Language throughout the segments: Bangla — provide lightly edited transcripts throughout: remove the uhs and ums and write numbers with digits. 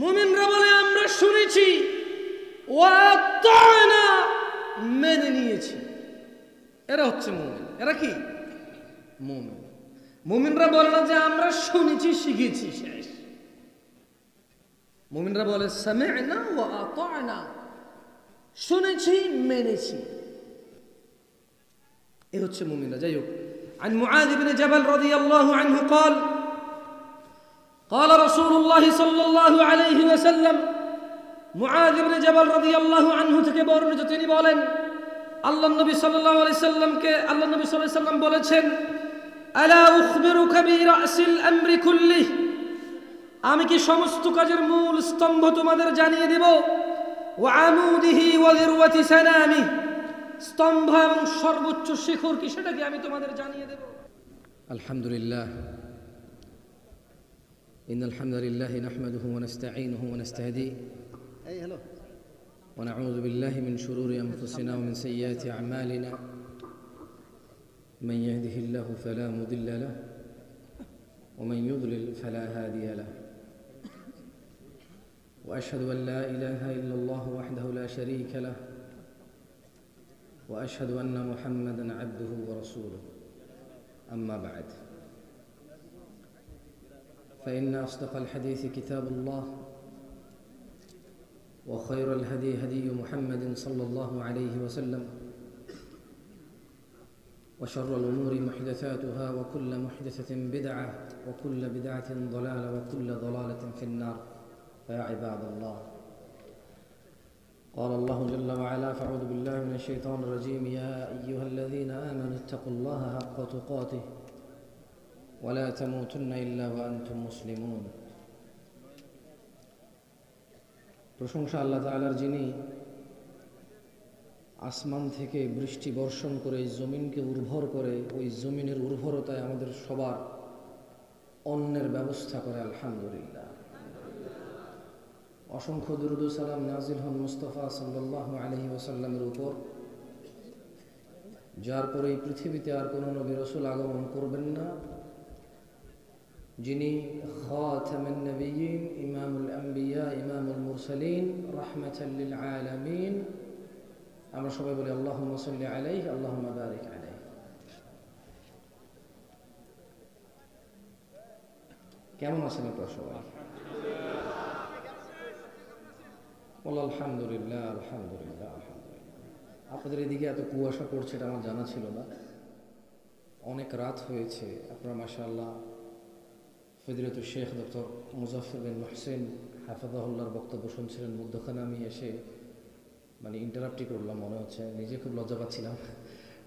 মুমিনরা বলে আমরা শুনেছি, ওয়াতানা মেনে নিয়েছি। এরা হচ্ছে মুমিন। এরা কি মুমিন? মুমিনরা বলে না যে আমরা শুনেছি শিখেছি শেষ। মুমিনরা বলে সামি'না ওয়া আতা'না, শুনেছি মেনেছি। এ হচ্ছে মুমিনরা। যাই হোক, عن معاذ بن جبل رضي الله عنه قال قال رسول الله صلى الله عليه وسلم, মুআয ইবনে জাবাল রাদিয়াল্লাহু আনহু থেকে বর্ণিত, তিনি বলেন আল্লাহর নবী সাল্লাল্লাহু আলাইহি সাল্লামকে আল্লাহর নবী সাল্লাল্লাহু আলাইহি সাল্লাম বলেছেন, আলা উখবিরুকা বিরাসিল আমরি কুল্লিহি, আমি কি সমস্ত কাজের মূল স্তম্ভ তোমাদের জানিয়ে দেব, ওয়া আমুদিহি ওয়া যিরওয়াতি সানামিহি, স্তম্ভ এবং সর্বোচ্চ শিখর কি সেটা কি আমি তোমাদের জানিয়ে দেব। আলহামদুলিল্লাহ, ইন্নাল হামদালিল্লাহি নাহমাদুহু ওয়া নাস্তাঈনুহু ওয়া নাস্তাহদিহি ওয়া নাউযু বিল্লাহি মিন শুরুরি আনফুসিনা ওয়া মিন সাইয়্যাতি আ'মালিনা, মান ইয়াহদিহিল্লাহু ফালা মুদিল্লা লাহু ওয়া মান ইউদ্লিল ফালা হাদিয়া লাহু, ওয়া আশহাদু আন লা ইলাহা ইল্লাল্লাহু ওয়াহদাহু লা শারীকা লাহু وأشهد أن محمدًا عبده ورسوله، أما بعد، فإن أصدق الحديث كتاب الله، وخير الهدي هدي محمد صلى الله عليه وسلم، وشر الأمور محدثاتها، وكل محدثة بدعة، وكل بدعة ضلالة، وكل ضلالة في النار. فيا عباد الله، قال الله جل وعلا: فأعوذ بالله من الشيطان الرجيم، يا أيها الذين آمنوا اتقوا الله حق تقاته ولا تموتن إلا وأنتم مسلمون। প্রশংসা আল্লাহ তাআলার, যিনি আসমান থেকে বৃষ্টি বর্ষণ করে জমিনকে উর্বর করে, ওই জমিনের উর্বরতায় আমাদের সবার অন্নের ব্যবস্থা করে। আলহামদুলিল্লাহ। অসংখ্য দুরূদ ও সালাম নাজিল হন মুস্তাফা সাল্লাল্লাহু আলাইহি ওয়াসাল্লামের উপর, যার পরে এই পৃথিবীতে আর কোনো নবী রাসূল আগমন করবেন না, যিনি খাতামুন নবিয়্যিন, ইমামুল আম্বিয়া, ইমামুল মুরসালিন, রাহমাতাল লিল আলামিন। আমরা সবাই বলি আল্লাহুম্মা সাল্লি আলাইহি, আল্লাহুম্মা বারিক আলাইহি। কেমন আছেন আপনারা সবাই? আলহামদুলিল্লাহ, আলহামদুলিল্লাহ, আলহামদুলিল্লাহ। আপনাদের এদিকে এত কুয়াশা পড়ছে এটা আমার জানা ছিল না। অনেক রাত হয়েছে। আপনারা মাশাআল্লাহ ফজিলাতুল শেখ ডক্টর মুজাফফর বিন মুহসিন হাফিজাহুল্লাহর বক্তব্য শুনছিলেন। মধ্যখানে আমি এসে ইন্টারাপ্টই করলাম, মনে হচ্ছে নিজে খুব লজ্জা পাচ্ছিলাম,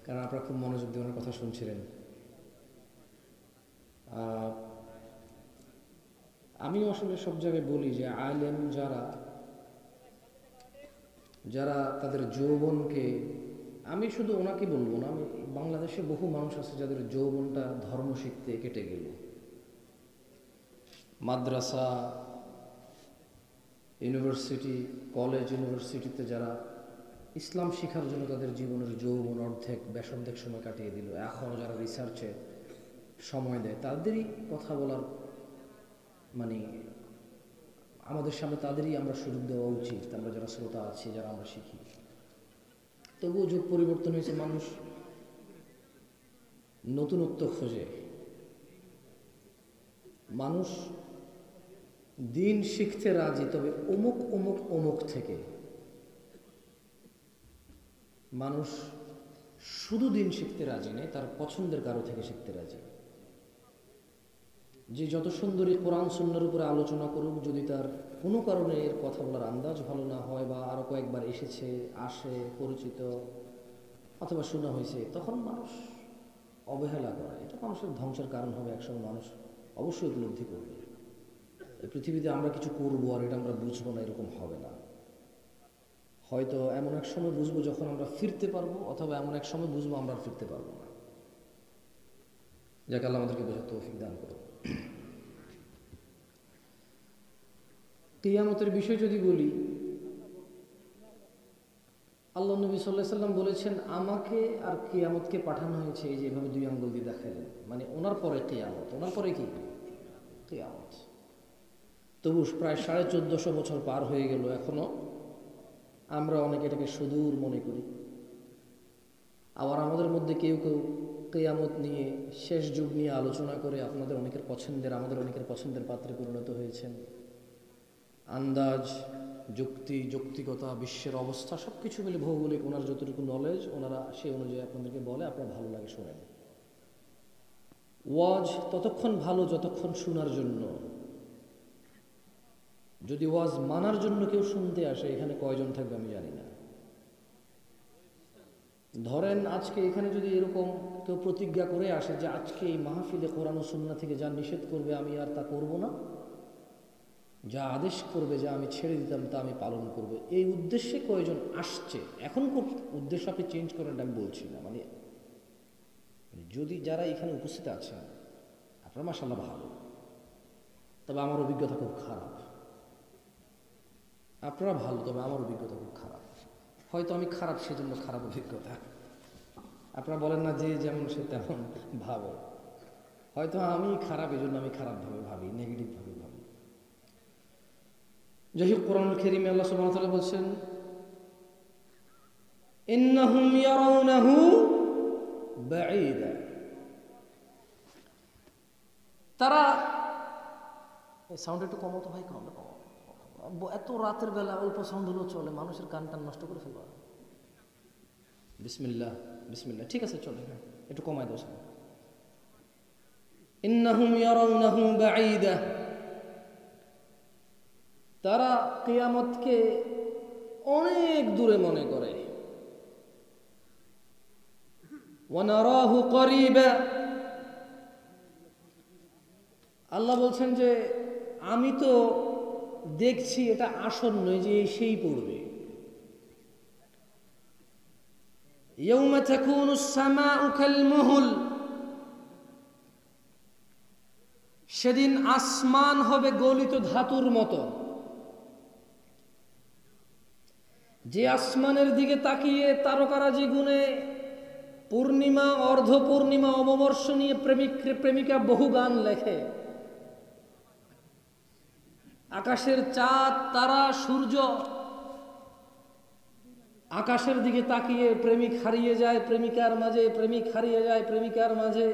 কারণ আপনারা খুব মনোযোগ দিয়ে ওনার কথা শুনছিলেন। আমিও আসলে সব জায়গায় বলি যে আলেম যারা তাদের যৌবনকে, আমি শুধু ওনাকে বলবো না, আমি বাংলাদেশে বহু মানুষ আছে যাদের যৌবনটা ধর্ম শিখতে কেটে গেল। মাদ্রাসা, ইউনিভার্সিটি, কলেজ, ইউনিভার্সিটিতে যারা ইসলাম শিখার জন্য তাদের জীবনের যৌবন অর্ধেক সময় কাটিয়ে দিল, এখনও যারা রিসার্চে সময় দেয়, তাদেরই কথা বলার আমাদের সামনে তাদেরই আমরা সুযোগ দেওয়া উচিত। আমরা যারা শ্রোতা আছি, যারা আমরা শিখি। তবুও যুগ পরিবর্তন হয়েছে, মানুষ নতুনত্ব খোঁজে, মানুষ দিন শিখতে রাজি, তবে অমুক অমুক অমুক থেকে। মানুষ শুধু দিন শিখতে রাজি নেই, তার পছন্দের কারো থেকে শিখতে রাজি। যে যত সুন্দরী কোরআন সুন্নাহর উপরে আলোচনা করুক, যদি তার কোনো কারণে এর কথা বলার আন্দাজ ভালো না হয়, বা আরও কয়েকবার আসে পরিচিত অথবা শোনা হয়েছে, তখন মানুষ অবহেলা করে। এটা মানুষের ধ্বংসের কারণ হবে। একসময় মানুষ অবশ্যই উপলব্ধি করবে এই পৃথিবীতে আমরা কিছু করবো আর এটা আমরা বুঝবো না, এরকম হবে না। হয়তো এমন এক সময় বুঝবো যখন আমরা ফিরতে পারবো, অথবা এমন এক সময় বুঝবো আমরা ফিরতে পারবো না। যাকে আল্লাহ আমাদেরকে বোঝার তৌফিক দান করুন। কিয়ামতের বিষয় যদি বলি, আল্লাহ নবী সাল্লাল্লাহু আলাইহি সাল্লাম বলেছেন, আমাকে আর কিয়ামতকে পাঠানো হয়েছে এই যে এভাবে দুই আঙ্গুল দিয়ে দেখালেন, ওনার পরে কিয়ামত, ওনার পরে কি কিয়ামত। তবু প্রায় 1450 বছর পার হয়ে গেল, এখনো আমরা অনেকে এটাকে সুদূর মনে করি। আবার আমাদের মধ্যে কেউ কেউ কিয়ামত নিয়ে, শেষ যুগ নিয়ে আলোচনা করে আপনাদের অনেকের পছন্দের, আমাদের অনেকের পছন্দের পাত্রে পরিণত হয়েছেন। আন্দাজ, যুক্তি, যৌক্তিকতা, বিশ্বের অবস্থা সব কিছু মিলে, ভৌগোলিক ওনার যতটুকু নলেজ, ওনারা সেই অনুযায়ী আপনাদেরকে বলে, আপনার ভালো লাগে শোনেন। ওয়াজ ততক্ষণ ভালো যতক্ষণ শোনার জন্য। যদি ওয়াজ মানার জন্য কেউ শুনতে আসে, এখানে কয়জন থাকবে আমি জানি না। ধরেন আজকে এখানে যদি এরকম কেউ প্রতিজ্ঞা করে আসে যে আজকে এই মাহফিলে কোরআন ও সুন্নাহ থেকে যা নিষেধ করবে আমি আর তা করব না, যা আদেশ করবে, যা আমি ছেড়ে দিতাম তা আমি পালন করব, এই উদ্দেশ্যে কয়জন আসছে? এখন উদ্দেশ্য আপনি চেঞ্জ করেন, আমি বলছি না। মানে যদি যারা এখানে উপস্থিত আছেন, আপনার মাশাআল্লাহ ভালো, তবে আমার অভিজ্ঞতা খুব খারাপ। আপনারা ভালো, তবে আমার অভিজ্ঞতা খুব খারাপ। হয়তো আমি খারাপ, সেজন্য খারাপ অভিজ্ঞতা। আপনারা বলেন না যে যেমন সে তেমন ভাবো। হয়তো আমি খারাপ, এই জন্য আমি খারাপভাবে ভাবি, নেগেটিভভাবে ভাবি। যাই হোক, কোরআনুল কারীমে আল্লাহ সুবহানাহু ওয়া তাআলা বলছেন, ইন্নাহুম ইয়ারাউনাহু বাঈদা। তারা, এই সাউন্ড একটু কমাও তো ভাই, সাউন্ডটা কমাও। এত রাতের বেলা অল্প সাউন্ড হলেও চলে, মানুষের কান টান নষ্ট করে ফেলবা। বিসমিল্লাহ, বিসমিল্লাহ, ঠিক আছে চলে, একটু কমাই দাও সাউন্ড। ইন্নাহুম ইয়ারাউনাহু বাঈদা, তারা কিয়ামতকে অনেক দূরে মনে করে। ওয়া নারাহু করিবা, আল্লাহ বলছেন যে আমি তো দেখছি এটা আসন্ন, যে সেই পড়বে। ইয়াউমা তাকুনুস সামাউ কালমুহুল, সেদিন আসমান হবে গলিত ধাতুর মতো। যে আসমানের দিকে তাকিয়ে তারকারাজি গুনে পূর্ণিমা, অর্ধ পূর্ণিমা, অমাবস্য নিয়ে প্রেমিক প্রেমিকা বহু গান লেখে। আকাশের চাঁদ, তারা, সূর্য, আকাশের দিকে তাকিয়ে প্রেমিক হারিয়ে যায় প্রেমিকার মাঝে, প্রেমিক হারিয়ে যায় প্রেমিকার মাঝে।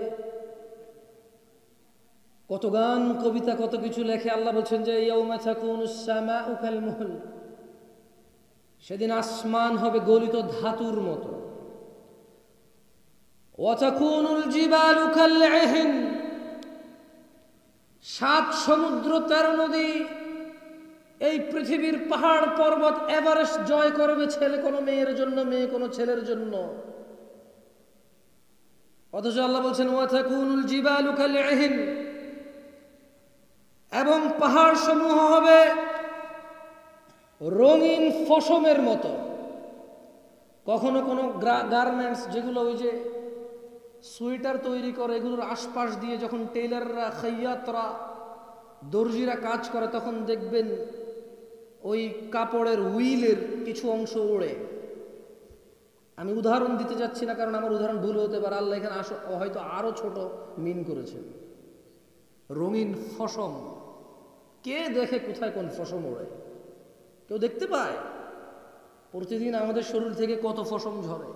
কত গান, কবিতা, কত কিছু লেখে। আল্লাহ বলছেন যে ইয়াউমা তাকুনুস সামাউ কালমুহুল, সেদিন আসমান হবে গলিত ধাতুর মতো। ওয়া তাকুনুল জিবালু কালইহিন, 7 সমুদ্র 13 নদী, এই পৃথিবীর পাহাড় পর্বত এভারেস্ট জয় করবে ছেলে কোনো মেয়ের জন্য, মেয়ে কোনো ছেলের জন্য। অথচ আল্লাহ বলছেন ওয়া তাকুনুল জিবালু কালইহিন, এবং পাহাড় সমূহ হবে রঙিন ফসমের মতো। কখনো কোনো গার্মেন্টস, যেগুলো ওই যে সোয়েটার তৈরি করে, এগুলোর আশপাশ দিয়ে যখন টেইলাররা, খাইয়াতরা, দর্জিরা কাজ করে, তখন দেখবেন ওই কাপড়ের হুইলের কিছু অংশ ওড়ে। আমি উদাহরণ দিতে যাচ্ছি না, কারণ আমার উদাহরণ ভুল হতে পারে। আল্লাহ এখানে হয়তো আরো ছোট মিন করেছেন। রঙিন ফসম, কে দেখে কোথায় কোন ফসম ওড়ে? কেউ দেখতে পায়? প্রতিদিন আমাদের শরীর থেকে কত ফসম ঝরে,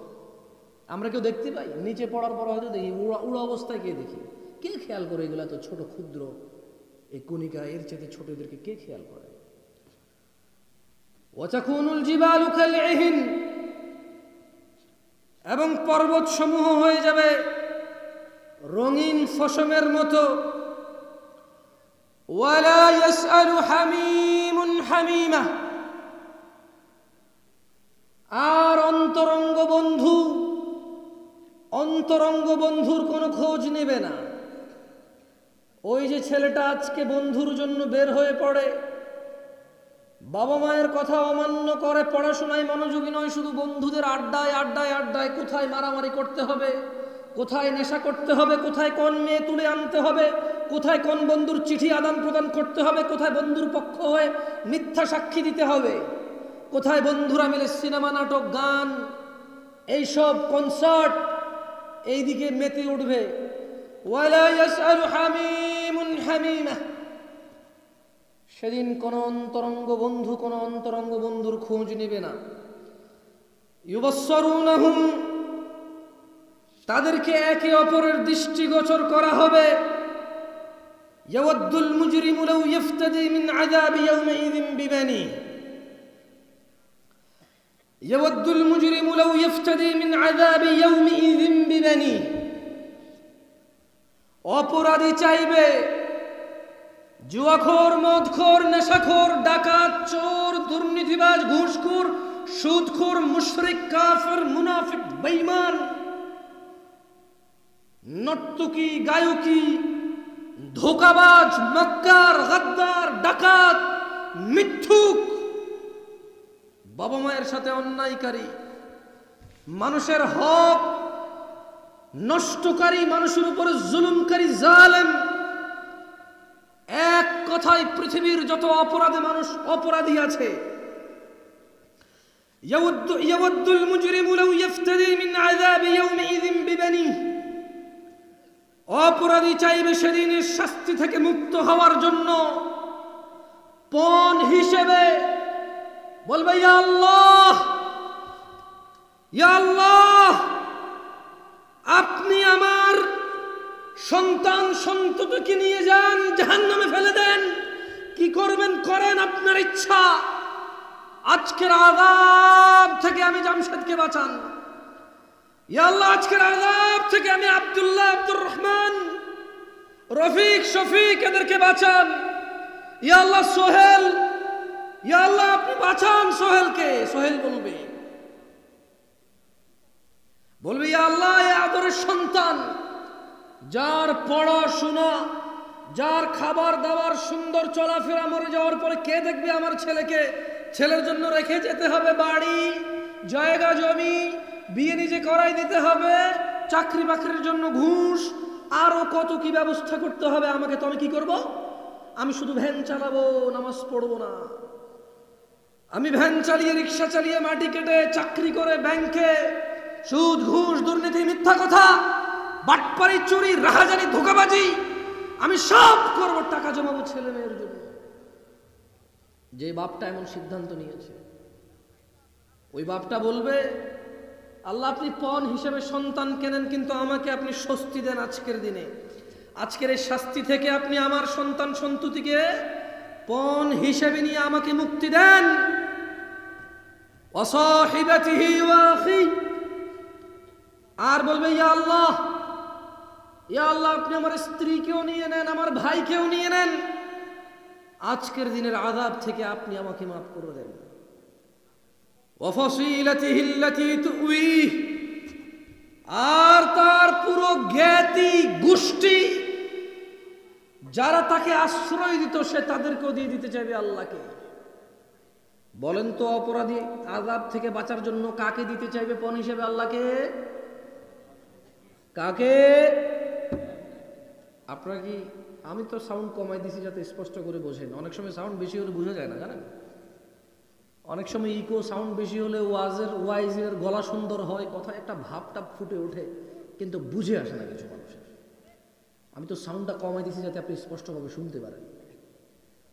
আমরা কেউ দেখতে পাই? নিচে পড়ার পর হয়তো দেখি, উড়া অবস্থায় কে দেখি? কে খেয়াল করে এগুলো? তো ছোট ক্ষুদ্র এই কণিকা, এর চেয়ে ছোটদেরকে কে খেয়াল করে? ওয়া তাকুনুল জিবালু কালইহিন, এবং পর্বত সমূহ হয়ে যাবে রঙিন ফসমের মতো। ওয়ালা ইয়াসআলু হামিমুন হামিমা, আর অন্তরঙ্গ বন্ধুর কোনো খোঁজ নেবে না। ওই যে ছেলেটা আজকে বন্ধুর জন্য বের হয়ে পড়ে, বাবা মায়ের কথা অমান্য করে, পড়াশোনায় মনোযোগী নয়, শুধু বন্ধুদের আড্ডায় আড্ডায় আড্ডায়, কোথায় মারামারি করতে হবে, কোথায় নেশা করতে হবে, কোথায় কোন মেয়ে তুলে আনতে হবে, কোথায় কোন বন্ধুর চিঠি আদান প্রদান করতে হবে, কোথায় বন্ধুর পক্ষ হয়ে মিথ্যা সাক্ষী দিতে হবে, কোথায় বন্ধুরা মিলে সিনেমা, নাটক, গান, এইসব কনসার্ট, এইদিকে মেতে উঠবে। ওয়ালা ইয়াসআলু হামিমুন হামিমা, সেদিন কোন অন্তরঙ্গ বন্ধুর খোঁজ নেবে না। ইউবস্সরুনহুম, তাদেরকে একে অপরের দৃষ্টিগোচর করা হবে। ইয়াওয়াদ্দুল মুজরিমু লাউ ইফতাদি মিন আযাবি ইয়াওমাইযিন বিবানি, ইয়াওয়াদ্দুল মুজরিমু লাউ ইফতাদি মিন আযাবি ইয়াওমাইযিন বিবানি। অপরাধী চাইবে, জুয়াখোর, মদখোর, নেশাখোর, ডাকাত, চোর, দুর্নীতিবাজ, ঘুষখোর, সুদখোর, মুশরিক, কাফের, মুনাফিক, বেঈমান, নর্তকী, গায়কী, ধোঁকাবাজ, মক্কার, গাদ্দার, ডাকাত, মিথ্যুক, বাবা মায়ের সাথে অন্যায়কারী, মানুষের হক নষ্টকারী, মানুষের উপরে জুলুমকারী, জালেম, এক কথায় পৃথিবীর যত অপরাধী আছে। ইয়াওয়াদ্দুল মুজরিমু লাউ ইফতাদি মিন আযাবি ইয়াওমাইযিন বিবানি। অপরাধী চাইবে সেদিনের শাস্তি থেকে মুক্ত হওয়ার জন্য পণ হিসেবে বলবে, ইয়া আল্লাহ, ইয়া আল্লাহ, আপনি আমার সন্তান সন্ততিকে নিয়ে যান, জাহান্নামে ফেলে দেন, কি করবেন করেন, আপনার ইচ্ছা। আজকের আযাব থেকে আমি জামশেদকে বাঁচান। ইয়া আল্লাহ, আজকের আযাব থেকে আমি আব্দুল্লাহ, আব্দুর রহমান, রফিক, শফিক এদেরকে বাঁচান। ইয়া আল্লাহ, সোহেল, ইয়া আল্লাহ আপনি বাঁচান সোহেলকে। সোহেল বলবে ইয়া আল্লাহ, এই আদরের সন্তান, যার পড়াশোনা, যার খাবার দাবার, সুন্দর চলাফেরা, মরে যাওয়ার পরে কে দেখবে আমার ছেলেকে? ছেলের জন্য রেখে যেতে হবে বাড়ি, জায়গা জমি, বিয়ে নিজে করাই দিতে হবে, চাকরি বাকরির জন্য ঘুষ, আরো কত কি ব্যবস্থা করতে হবে আমাকে। তো আমি কি করব? আমি শুধু ভ্যান চালাবো, নামাজ পড়বো না। আমি ভ্যান চালিয়ে, রিক্সা চালিয়ে, মাটি কেটে, চাকরি করে ব্যাংকে, সুদ, ঘুষ, দুর্নীতি, মিথ্যা কথা, বাটপারি, চুরি, রাহাজানি, ধোঁকাবাজি, আমি সব করব, টাকা জমাবো ছেলে মেয়ের জন্য। যে বাপটা এমন সিদ্ধান্ত নিয়েছে, ওই বাপটা বলবে, আল্লাহ আপনি পণ হিসেবে সন্তান কেনেন, কিন্তু আমাকে আপনি স্বস্তি দেন আজকের দিনে। আজকের এই শাস্তি থেকে আপনি আমার সন্তান সন্ততিকে পণ হিসেবে নিয়ে আমাকে মুক্তি দেন। ওয়াসাহিবাতিহি ওয়া আখি, আর বলবে, ইয়া আল্লাহ, ইয়া আল্লাহ আপনি আমার স্ত্রীকেও নিয়ে নেন, আমার ভাইকেও নিয়ে নেন, আজকের দিনের আযাব থেকে আপনি আমাকে মাফ করে দেন। ওয়াফাসিলাতিহি আল্লাতী তুউই, আর তার পুরো জ্ঞাতি গোষ্ঠী যারা তাকে আশ্রয় দিত, সে তাদেরকেও দিয়ে দিতে চাইবে আল্লাহকে। বলেন তো, অপরাধী আযাব থেকে বাঁচার জন্য কাকে দিতে চাইবে পণ হিসেবে? আল্লাহকে। কাকে? আপনারা কি, আমি তো সাউন্ড কমাই দিছি যাতে স্পষ্ট করে বোঝেন। অনেক সময় সাউন্ড বেশি হলে বোঝা যায় না, জানেন? অনেক সময় ইকো সাউন্ড বেশি হলে ওয়াইজের গলা সুন্দর হয়, কথা একটা ভাবটা ফুটে ওঠে, কিন্তু বুঝে আসে না কিছু মানুষের। আমি তো সাউন্ডটা কমাই দিছি যাতে আপনি স্পষ্টভাবে শুনতে পারেন।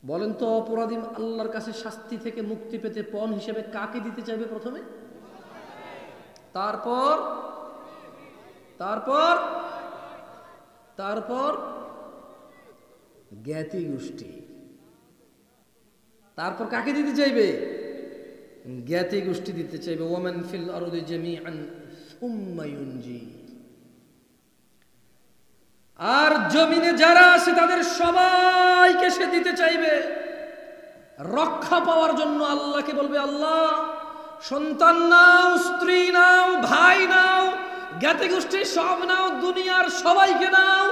বলেন তো, অপরাধী আল্লাহর কাছে শাস্তি থেকে মুক্তি পেতে পণ হিসেবে কাকে দিতে চাইবে প্রথমে? তারপর তারপর তারপর জ্ঞাতি গোষ্ঠী। তারপর কাকে দিতে চাইবে? জ্ঞাতি গোষ্ঠী দিতে চাইবে। ওয়ামান ফিল আরদি জামিআন সুম্মা ইউনজি, আর জমিনে যারা আছে তাদের সবাইকে সে দিতে চাইবে রক্ষা পাওয়ার জন্য। আল্লাহকে বলবে, আল্লাহ সন্তান নাও, স্ত্রী নাও, ভাই নাও, জ্ঞাতি গোষ্ঠী সব নাও, দুনিয়ার সবাইকে নাও,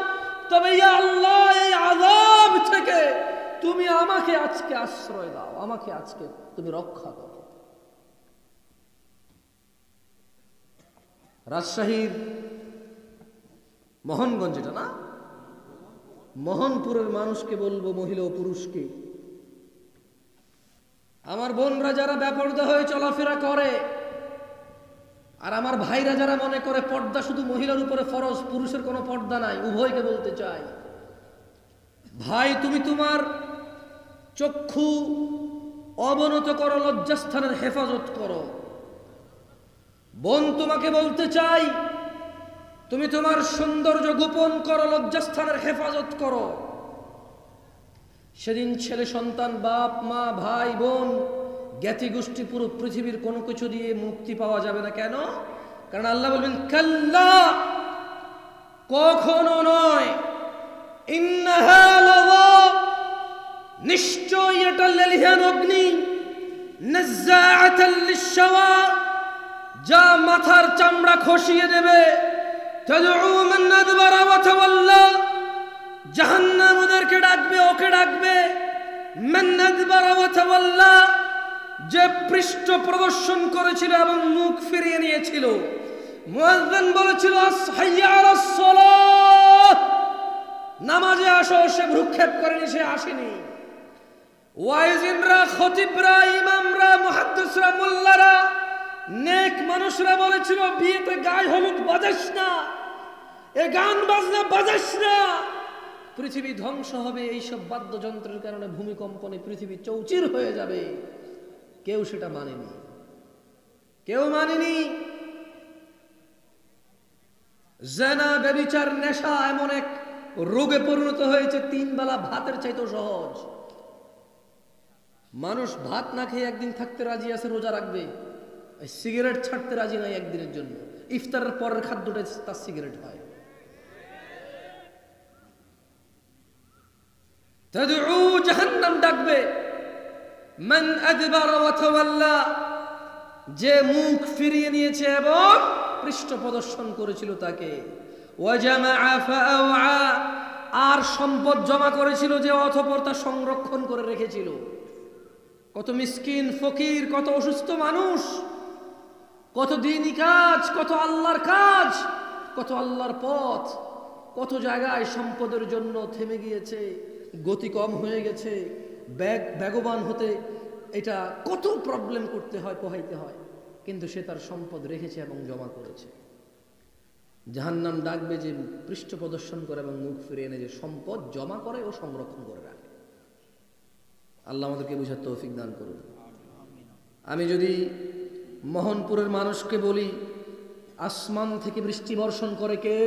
তবে ইয়া আল্লাহ এই আযাব থেকে তুমি আমাকে আজকে আশ্রয় দাও, আমাকে আজকে তুমি রক্ষা করো। রাজশাহীর মোহনগঞ্জ, এটা না, মোহনপুরের মানুষকে বলবো, মহিলা ও পুরুষকে, আমার বোনরা যারা বেপরদা হয়ে চলাফেরা করে, আর আমার ভাইরা যারা মনে করে পর্দা শুধু মহিলার উপরে ফরজ, পুরুষের কোনো পর্দা নাই, উভয়কে বলতে চাই, ভাই তুমি তোমার চক্ষু অবনত করো, লজ্জাস্থানের হেফাজত করো। বোন, তোমাকে বলতে চাই, তুমি তোমার সৌন্দর্য গোপন করো, লজ্জাস্থানের হেফাজত করো। সেদিন ছেলে সন্তান, বাপ মা, ভাই বোন, জ্ঞাতি গোষ্ঠী, পুরো পৃথিবীর কোনো কিছু দিয়ে মুক্তি পাওয়া যাবে না। কেন? কারণ আল্লাহ বলবেন কাল্লা, কখনো নয়, ইন্নাহা লাযা, নিশ্চয় এটা লেলিহান অগ্নি, নাজ্জাআতাল লিশ-শাওয়া, যা মাথার চামড়া খসিয়ে দেবে, তাদউ মান আদবারা ওয়া তাওয়াল্লা, জাহান্নাম ওদেরকে ডাকবে, ওকে ডাকবে। মান আদবারা ওয়া তাওয়াল্লা, যে পৃষ্ঠ প্রদর্শন করেছিল এবং মুখ ফিরিয়ে নিয়েছিল। মুয়াজ্জিন বলেছিল আসহাইয়া আলাস সালাহ, নামাজে আসো, সে ভ্রুক্ষেপ করেনি, সে আসেনি। ওয়াইজিনরা, খতিবরা, ইমামরা, মুহাদ্দিসরা, মোল্লারা, নেক মানুষরা বলেছিল বিয়েতে গায়ে হলুদ বাজাস না, এ গান বাজনা বাজাস না, পৃথিবী ধ্বংস হবে, এইসব বাদ্যযন্ত্রের কারণে ভূমিকম্পনে পৃথিবী চৌচির হয়ে যাবে। কেউ সেটা মানেনি, কেউ মানেনি। জিনা, ব্যভিচার, নেশা এমন এক রোগে পরিণত হয়েছে, 3 বেলা ভাতের চাইতেও সহজ। মানুষ ভাত না খেয়ে একদিন থাকতে রাজি আছে, রোজা রাখবে, সিগারেট ছাড়তে রাজি নাই একদিনের জন্য। ইফতারের পরের খাদ্যটা তার সিগারেট হয়। তাদউ, জাহান্নাম ডাকবে। মান আদবারা ওয়া তাওয়াল্লা, যে মুখ ফিরিয়ে নিয়েছে এবং পৃষ্ঠ প্রদর্শন করেছিল তাকে। ওয়া জামাআ ফাআওয়া, আর সম্পদ জমা করেছিল যে, অতঃপর তা সংরক্ষণ করে রেখেছিল। কত মিসকিন, ফকির, কত অসুস্থ মানুষ, কত দ্বীনি কাজ, কত আল্লাহর কাজ, কত আল্লাহর পথ, কত জায়গায় সম্পদের জন্য থেমে গিয়েছে, গতি কম হয়ে গেছে, বেগবান হতে এটা কত প্রবলেম করতে হয়, পোহাইতে হয়, কিন্তু সে তার সম্পদ রেখেছে এবং জমা করেছে। জাহান্নাম ডাকবে যে পৃষ্ঠ প্রদর্শন করে এবং মুখ ফিরিয়ে এনে যে সম্পদ জমা করে ও সংরক্ষণ করে রাখে। আল্লাহ আমাদেরকে বুঝার তৌফিক দান করুন। আমি যদি মোহনপুরের মানুষকে বলি, আসমান থেকে বৃষ্টি বর্ষণ করে কে?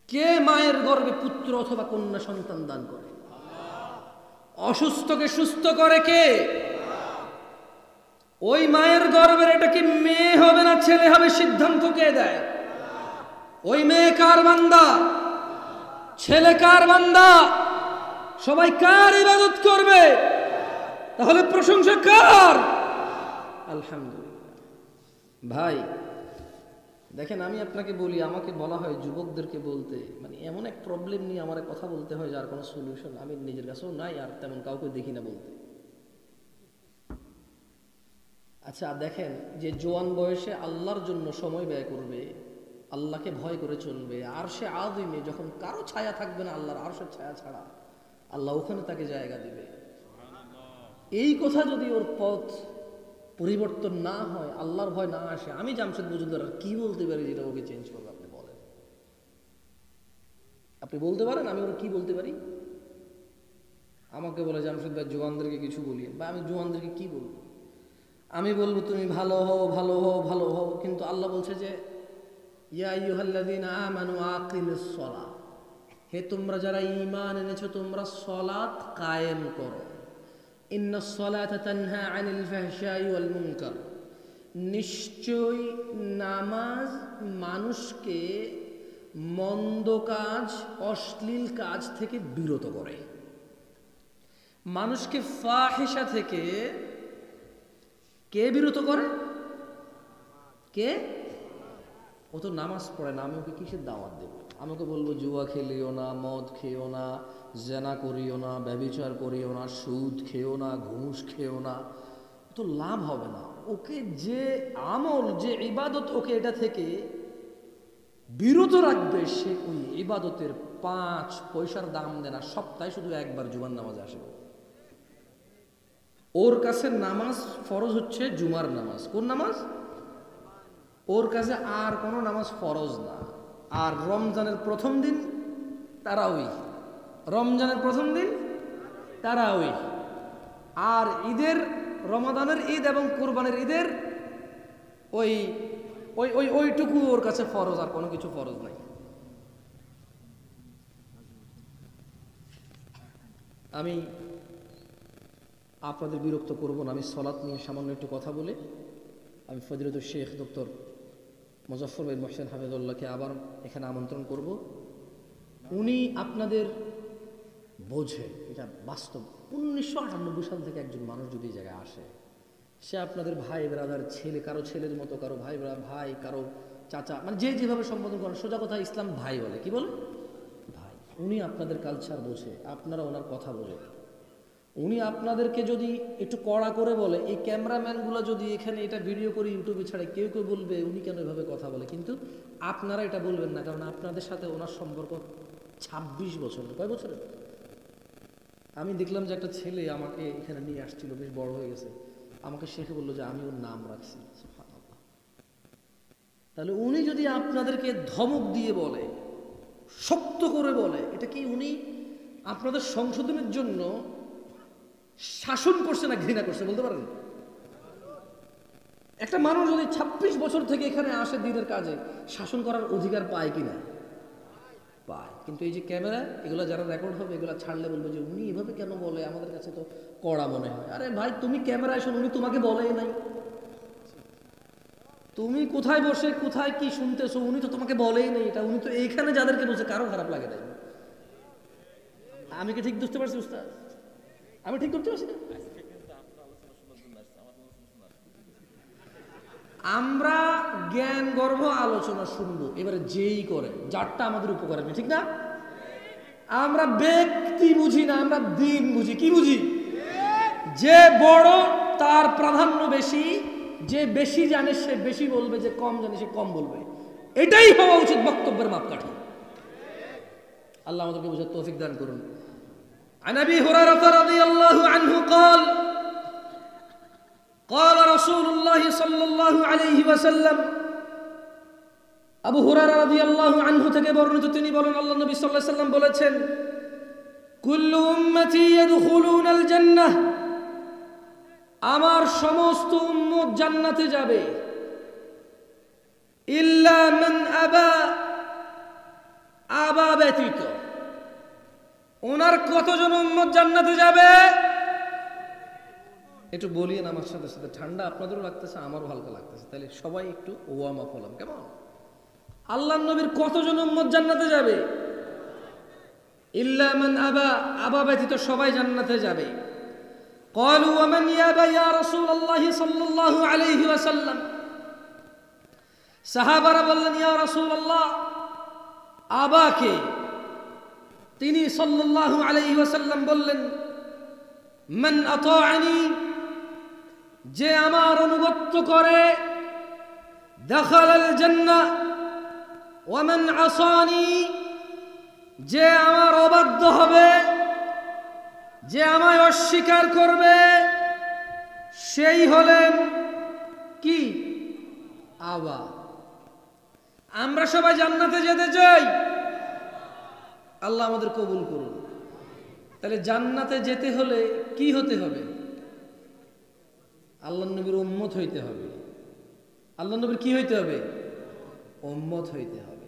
কে মায়ের গর্ভে পুত্র অথবা কন্যা সন্তান দান করে? অসুস্থকে সুস্থ করে কে? ওই মায়ের গর্ভের এটা কি মেয়ে হবে না ছেলে হবে, সিদ্ধান্ত কে দেয়? ওই মেয়ে কার বান্দা? ছেলে কার বান্দা? সবাই কার ইবাদত করবে? তাহলে প্রশংসা কার? আলহামদুলিল্লাহ। ভাই দেখেন, আমি আপনাকে বলি, আমাকে বলা হয় যুবকদেরকে বলতে, মানে এমন এক প্রবলেম নিয়ে আমার কথা বলতে হয় যার কোনো সলিউশন আমি নিজের কাছেও নাই, আর তেমন কাউকে দেখি না বলতে। আচ্ছা দেখেন, যে জোয়ান বয়সে আল্লাহর জন্য সময় ব্যয় করবে, আল্লাহকে ভয় করে চলবে, আর সে আযিমে যখন কারো ছায়া থাকবে না আল্লাহর আরশের ছায়া ছাড়া, আল্লাহ ওখানে তাকে জায়গা দিবে। এই কথা যদি ওর পথ পরিবর্তন না হয়, আল্লাহর ভয় না আসে, আমি জামশেদ মজুমদার আর কি বলতে পারি যেটা ওকে চেঞ্জ করবে? আপনি বলেন, আপনি বলতে পারেন আমি ওর কি বলতে পারি? আমাকে বলে জামশেদ ভাই জোয়ানদেরকে কিছু বলিয়ে, বা আমি জোয়ানদেরকে কি বলবো? আমি বলবো তুমি ভালো হও, ভালো হও, ভালো হও, কিন্তু আল্লাহ বলছে যে ইয়া আইয়ুহাল্লাযীনা আমানু আকিমিস সালাহ, হে তোমরা যারা ঈমান এনেছো তোমরা সালাত কায়েম করো। ইন্নাস সালাতা তানহা আনিল ফাহশাই ওয়াল মুনকার, নিশ্চয় নামাজ মানুষকে মন্দ কাজ, অশ্লীল কাজ থেকে বিরত করে, মানুষকে ফাহিশা থেকে কে বিরত করে? কে? ও তো নামাজ পড়ে না, আমি ওকে কিসের দাওয়াত দেব? আমাকে বলবো জুয়া খেলিও না, মদ খেও না, জেনা করিও না, ব্যভিচার করিও না, সুদ খেও না, ঘুষ খেও না, তো লাভ হবে না। ওকে যে আমল, যে ইবাদত ওকে এটা থেকে বিরত রাখবে, সে ওই ইবাদতের 5 পয়সার দাম দেয় না, সপ্তাহে শুধু একবার জুমার নামাজ আসে। ওর কাছে নামাজ ফরজ হচ্ছে জুমার নামাজ। কোন নামাজ? ওর কাছে আর কোনো নামাজ ফরজ না। আর রমজানের প্রথম দিন তারাউই, রমজানের প্রথম দিন তারাউই। আর ঈদের, রমাদানের ঈদ এবং কুরবানির ঈদের ওই ওই ওই ওইটুকু ওর কাছে ফরজ, আর কোনো কিছু ফরজ নাই। আমি আপনাদের বিরক্ত করব না, আমি সলাত নিয়ে সামান্য একটু কথা বলে আমি ফজিলতুল শেখ ডক্টর মুজাফফর বিন মোহসেন হাফিজুল্লাহকে আবার এখানে আমন্ত্রণ করব। উনি আপনাদের বোঝে, এটা বাস্তব। 1998 সাল থেকে একজন মানুষ যদি এই জায়গায় আসে, সে আপনাদের ভাই ব্রাদার, ছেলে, কারো ছেলের মতো, কারো ভাই ভাই, কারো চাচা, মানে যে যেভাবে সম্বোধন করেন, সোজা কথা ইসলাম ভাই বলে। কি বলে? ভাই। উনি আপনাদের কালচার বোঝে, আপনারা ওনার কথা বলে। উনি আপনাদেরকে যদি একটু কড়া করে বলে, এই ক্যামেরাম্যানগুলো যদি এখানে এটা ভিডিও করে ইউটিউবে ছাড়ে, কেউ কেউ বলবে উনি কেন এভাবে কথা বলে, কিন্তু আপনারা এটা বলবেন না, কারণ আপনাদের সাথে ওনার সম্পর্ক 26 বছর। কয় বছরের? আমি দেখলাম যে একটা ছেলে আমাকে এখানে নিয়ে আসছিল, বেশ বড় হয়ে গেছে, আমাকে শেখে বললো যে আমি ওর নাম রাখছি। তাহলে উনি যদি আপনাদেরকে ধমক দিয়ে বলে, শক্ত করে বলে, এটা কি উনি আপনাদের সংশোধনের জন্য শাসন করছে না ঘৃণা করছে বলতে পারেন? একটা মানুষ যদি 26 বছর থেকে এখানে আসে দিনের কাজে, শাসন করার অধিকার পায় কিনা? পায়। কিন্তু এই যে ক্যামেরা, এগুলো যারা রেকর্ড হবে, এগুলো ছাড়লে বলবো যে উনি এভাবে কেন বলে, আমাদের কাছে তো কড়া মনে হয়। আরে ভাই, তুমি ক্যামেরায় শোনো, উনি তোমাকে বলেই নাই। তুমি কোথায় বসে কোথায় কি শুনতেছো, উনি তো তোমাকে বলেই নেই। এটা উনি তো এইখানে যাদেরকে বলছে, কারো খারাপ লাগে না। আমি কি ঠিক বুঝতে পারছি উস্তাদ? আমি ঠিক করতে পারছি না? আমরা জ্ঞান গর্ভ আলোচনা শুনবো, এবারে যেই করে যারটা আমাদের উপকার হবে, ঠিক না? আমরা ব্যক্তি বুঝি না, আমরা দিন বুঝি। কি বুঝি? যে বড় তার প্রাধান্য বেশি, যে বেশি জানে সে বেশি বলবে, যে কম জানে সে কম বলবে। এটাই হওয়া উচিত বক্তব্যের মাপকাঠি। আল্লাহ আমাদেরকে বুঝার তৌফিক দান করুন। عن أبي هريرة رضي الله عنه قال قال رسول الله صلى الله عليه وسلم আবু হুরায়রা রাদিয়াল্লাহু আনহু থেকে বর্ণিত, তিনি বলেন আল্লাহর নবী সাল্লাল্লাহু আলাইহি ওয়াসাল্লাম বলেছেন, কুল্লু উম্মতি ইয়াদখুলুনাল জান্নাহ, আমার সমস্ত উম্মত জান্নাতে যাবে, ইল্লা মান আবা, আবা ব্যতীত। ওনার কতজন উম্মত জান্নাতে যাবে? একটু বলিয়েন আমার সাথে সাথে, ঠান্ডা আপনাদেরও লাগতেছে, আমারও হালকা লাগতেছে, তাহলে সবাই একটু ওয়ার্ম আপ হলাম, কেমন? আল্লাহর নবীর কতজন উম্মত জান্নাতে যাবে? ইল্লা মান আবা, আবা ব্যতীত সবাই জান্নাতে যাবে। ক্বালু ওয়া মান ইয়াবা ইয়া রাসূলুল্লাহ সাল্লাল্লাহু আলাইহি ওয়াসাল্লাম, সাহাবারা বললেন, ইয়া রাসূলুল্লাহ, আবাকে? তিনি সাল্লাল্লাহু আলাইহি ওয়াসাল্লাম বললেন, মান আতাআনি, যে আমার অনুগত্য করে, দাখালাল জান্নাহ, ওয়া মান আসানি, যে আমার অবাধ্য হবে, যে আমায় অস্বীকার করবে, সেই হলেন কি? আবা। আমরা সবাই জান্নাতে যেতে চাই, আল্লাহ আমাদের কবুল করুন। তাহলে জান্নাতে যেতে হলে কি হতে হবে? আল্লাহর নবীর উম্মত হইতে হবে। আল্লাহর নবীর কি হইতে হবে? উম্মত হইতে হবে।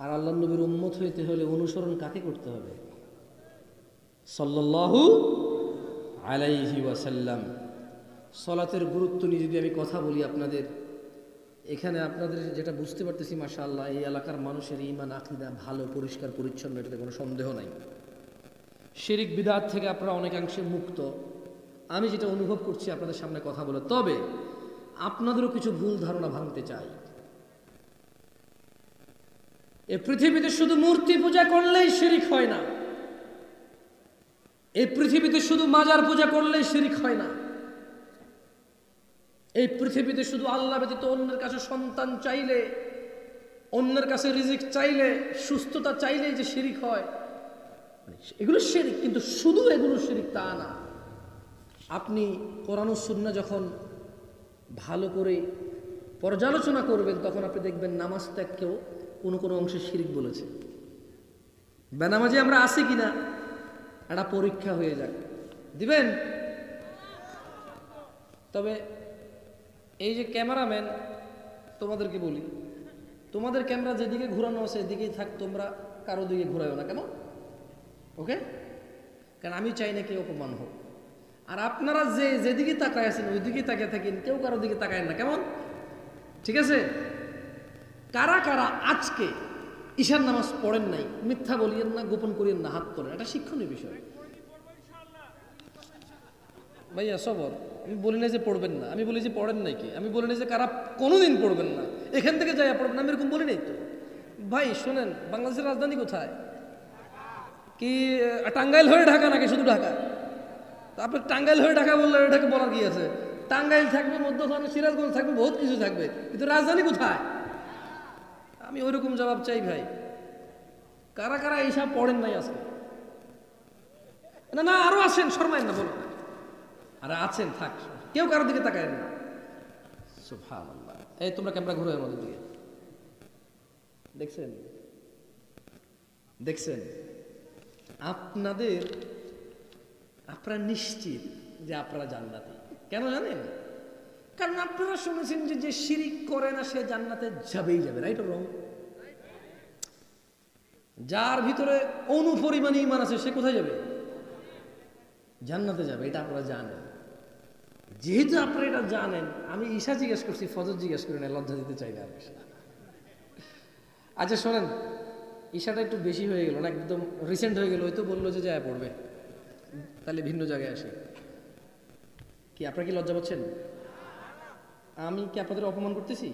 আর আল্লাহর নবীর উম্মত হইতে হলে অনুসরণ কাকে করতে হবে? সাল্লাল্লাহু আলাইহি ওয়াসাল্লাম। সালাতের গুরুত্ব নিয়ে যদি আমি কথা বলি আপনাদের, এখানে আপনাদের যেটা বুঝতে পারতেছি, মাশাআল্লাহ, এই এলাকার মানুষের ঈমান আকীদা ভালো, পরিষ্কার পরিচ্ছন্ন, এটাতে কোনো সন্দেহ নাই। শিরক বিদআত থেকে আপনারা অনেকাংশে মুক্ত, আমি যেটা অনুভব করছি আপনাদের সামনে কথা বলে। তবে আপনাদেরও কিছু ভুল ধারণা ভাঙতে চাই। এই পৃথিবীতে শুধু মূর্তি পূজা করলেই শিরক হয় না, এই পৃথিবীতে শুধু মাজার পূজা করলেই শিরক হয় না, এই পৃথিবীতে শুধু আল্লাহ ব্যতীত অন্যের কাছে সন্তান চাইলে, অন্যের কাছে রিজিক চাইলে, সুস্থতা চাইলেই যে শিরক হয়, এগুলো শিরক। কিন্তু শুধু এগুলো শিরক তা না। আপনি কোরআন ও সুন্নাহ যখন ভালো করে পর্যালোচনা করবেন, তখন আপনি দেখবেন নামাজ ত্যাগকেও কোনো কোনো অংশে শিরক বলেছে। বেনামাজি আমরা আছি কিনা? একটা পরীক্ষা হয়ে যাক, দিবেন? তবে এই যে ক্যামেরাম্যান, তোমাদেরকে বলি, তোমাদের ক্যামেরা যেদিকে ঘুরানো আছে এদিকেই থাক, তোমরা কারো দিকে ঘুরাইও না, কেমন? ওকে? কারণ আমি চাই না কেউ অপমান হোক। আর আপনারা যেদিকে তাকায় আছেন ওই দিকেই তাকিয়ে থাকেন, কেউ কারো দিকে তাকায় না, কেমন? ঠিক আছে? কারা কারা আজকে ঈশার নামাজ পড়েন নাই, মিথ্যা বলিয়েন না, গোপন করিয়েন না, হাত তোলেন। এটা শিক্ষণীয় বিষয় ভাইয়া, সবর। আমি বলি না যে পড়বেন না, আমি বলি যে পড়েন নাই কি, আমি বলি না যে কারা কোনোদিন পড়বেন না, এখান থেকে যাইয়া পড়বেন না, আমি এরকম বলি নাই তো। ভাই শোনেন, বাংলাদেশের রাজধানী কোথায়? কি টাঙ্গাইল হয়ে ঢাকা নাকি শুধু ঢাকা? তারপর টাঙ্গাইল হয়ে ঢাকা বললে এটাকে বলার কি আছে? টাঙ্গাইল থাকবে, মধ্যখানে সিরাজগঞ্জ থাকবে, বহুত কিছু থাকবে, কিন্তু রাজধানী কোথায়? আমি ওইরকম জবাব চাই ভাই। কারা কারা এইসব পড়েন নাই আজকে? না না, আরো আছেন, শর্মায়েন না, বলুন। আরে আছেন, থাক, কেউ কারোর দিকে তাকায়েন না। সুবহানাল্লাহ। এই তোমরা ক্যামেরা ঘুরো আমাদের দিকে, দেখছেন? দেখছেন? আপনারা নিশ্চিত যে আপনারা জান্নাতি। কেন জানেন? কারণ আপনারা শুনেছেন যে শিরিক করে না সে জান্নাতে যাবেই যাবে, রাইট অর রং? যার ভিতরে অনুপরিমাণ ঈমান আছে সে কোথায় যাবে? জান্নাতে যাবে, এটা আপনারা জানেন। যেহেতু আপনারা এটা জানেন, আমি ঈশা জিজ্ঞেস করছি, ফজর জিজ্ঞেস করি না, লজ্জা দিতে চাই না। আচ্ছা শোনেন, ঈশাটা একটু বেশি হয়ে গেল না, একদম রিসেন্ট হয়ে গেল, হয়তো বললো যে যায় পড়বে, তাহলে ভিন্ন জায়গায় আসে। কি আপনারা কি লজ্জা পাচ্ছেন? আমি কি আপনাদের অপমান করতেছি?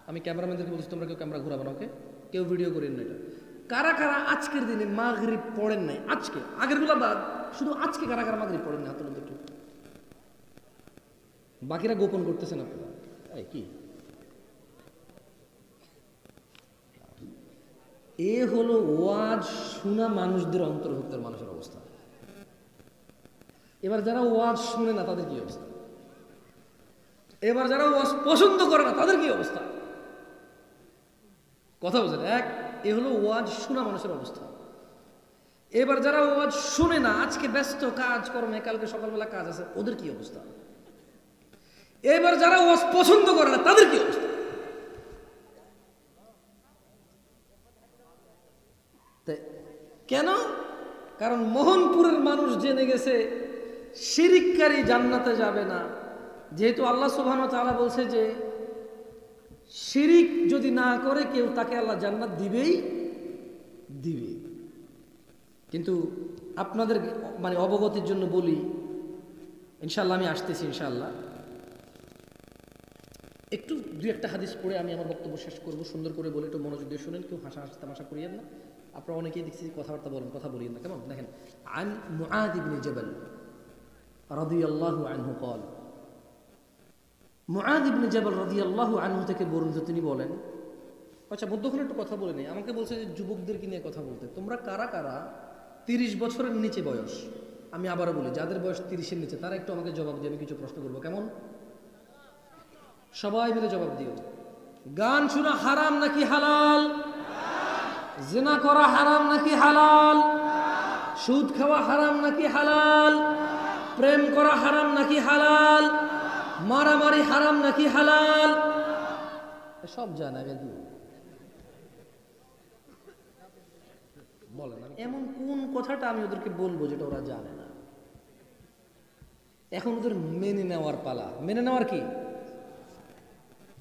আমি ক্যামেরাম্যানদেরকে বলছি তোমরা কেউ ক্যামেরা ঘুরাবো না, ওকে? কেউ ভিডিও করেন না এটা। কারা কারা আজকের দিনে মাগরিব পড়েন নাই? আজকে, আগের গুলা বাদ, শুধু আজকে কারা কারা মাগরিব পড়েন না? হাত তুলুন একটু। বাকিরা গোপন করতেছেন আপনারা। এই কি এ হলো ওয়াজ শোনা মানুষদের অন্তর্ভুক্তের মানুষের অবস্থা। এবার যারা ওয়াজ শুনে না তাদের কি অবস্থা? এবার যারা ওয়াজ পছন্দ করে না তাদের কি অবস্থা? কথা বলছেন? এ হলো ওয়াজ শোনা মানুষের অবস্থা। এবার যারা ওয়াজ শুনে না, আজকে ব্যস্ত কাজ কর্মে, কালকে সকালবেলা কাজ আছে, ওদের কি অবস্থা? এবার যারা ওয়াজ পছন্দ করে না তাদের কি অবস্থা? কেন? কারণ মোহনপুরের মানুষ জেনে গেছে শিরিককারী জান্নাতে যাবে না। যেহেতু আল্লাহ সুবহানাহু ওয়া তাআলা বলছে যে শিরিক যদি না করে কেউ, তাকে আল্লাহ জান্নাত দিবেই দিবে। কিন্তু আপনাদের মানে অবগতির জন্য বলি, ইনশাআল্লাহ আমি আসতেছি, ইনশাআল্লাহ একটু দুই একটা হাদিস পড়ে আমি আমার বক্তব্য শেষ করব। সুন্দর করে বলে একটু মনোযোগ দিয়ে শুনেন, কেউ হাসা তামাশা করিয়েন না। আপনারা অনেকেই দেখছি কথাবার্তা বলেন, কথা বলিয়েন না, কেমন? দেখেন, আন মুআদ ইবনে জাবাল রাদিয়াল্লাহু আনহু قال, মুআদ ইবনে জাবাল রাদিয়াল্লাহু আনহু থেকে বর্ণিত, তিনি বলেন, আচ্ছা মধ্যখানে একটু কথা বলে নেই, আমাকে বলছে যে যুবকদেরকে নিয়ে কথা বলতে, তোমরা কারা কারা 30 বছরের নিচে বয়স? আমি আবারও বলি, যাদের বয়স 30-এর নিচে তারা একটু আমাকে জবাব দিয়ে, আমি কিছু প্রশ্ন করবো, কেমন? সবাই মিলে জবাব দিও। গান শোনা হারাম নাকি হালাল? জিনা করা হারাম নাকি হালাল? সুদ খাওয়া হারাম নাকি হালাল? প্রেম করা হারাম নাকি হালাল? মারামারি হারাম নাকি হালাল? সব জানা গেছে। বলেন এমন কোন কথাটা আমি ওদেরকে বলবো যেটা ওরা জানে না? এখন ওদের মেনে নেওয়ার পালা। মেনে নেওয়ার কি?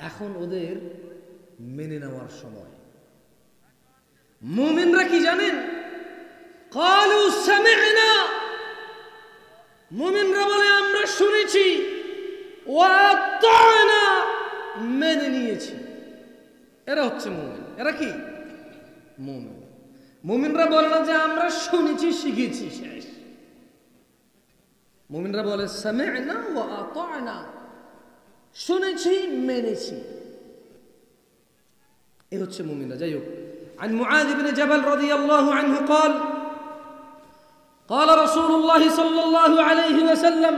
এখন ওদের মেনে নেওয়ার সময়। মুমিনরা কি জানেন? ক্বালু সামি'না, মুমিনরা বলে আমরা শুনেছি, ওয়া আতা'না, মেনে নিয়েছি। এরা হচ্ছে মুমিন। এরা কি? মুমিন। মুমিনরা বলে না যে আমরা শুনেছি শিখেছি শেষ। মুমিনরা বলে সামি'না ওয়া আতা'না, শুনেছি মেনেছি। এ হচ্ছে মুমিনরা। যাই হোক, عن معاذ بن جبل رضي الله عنه قال قال رسول الله صلى الله عليه وسلم,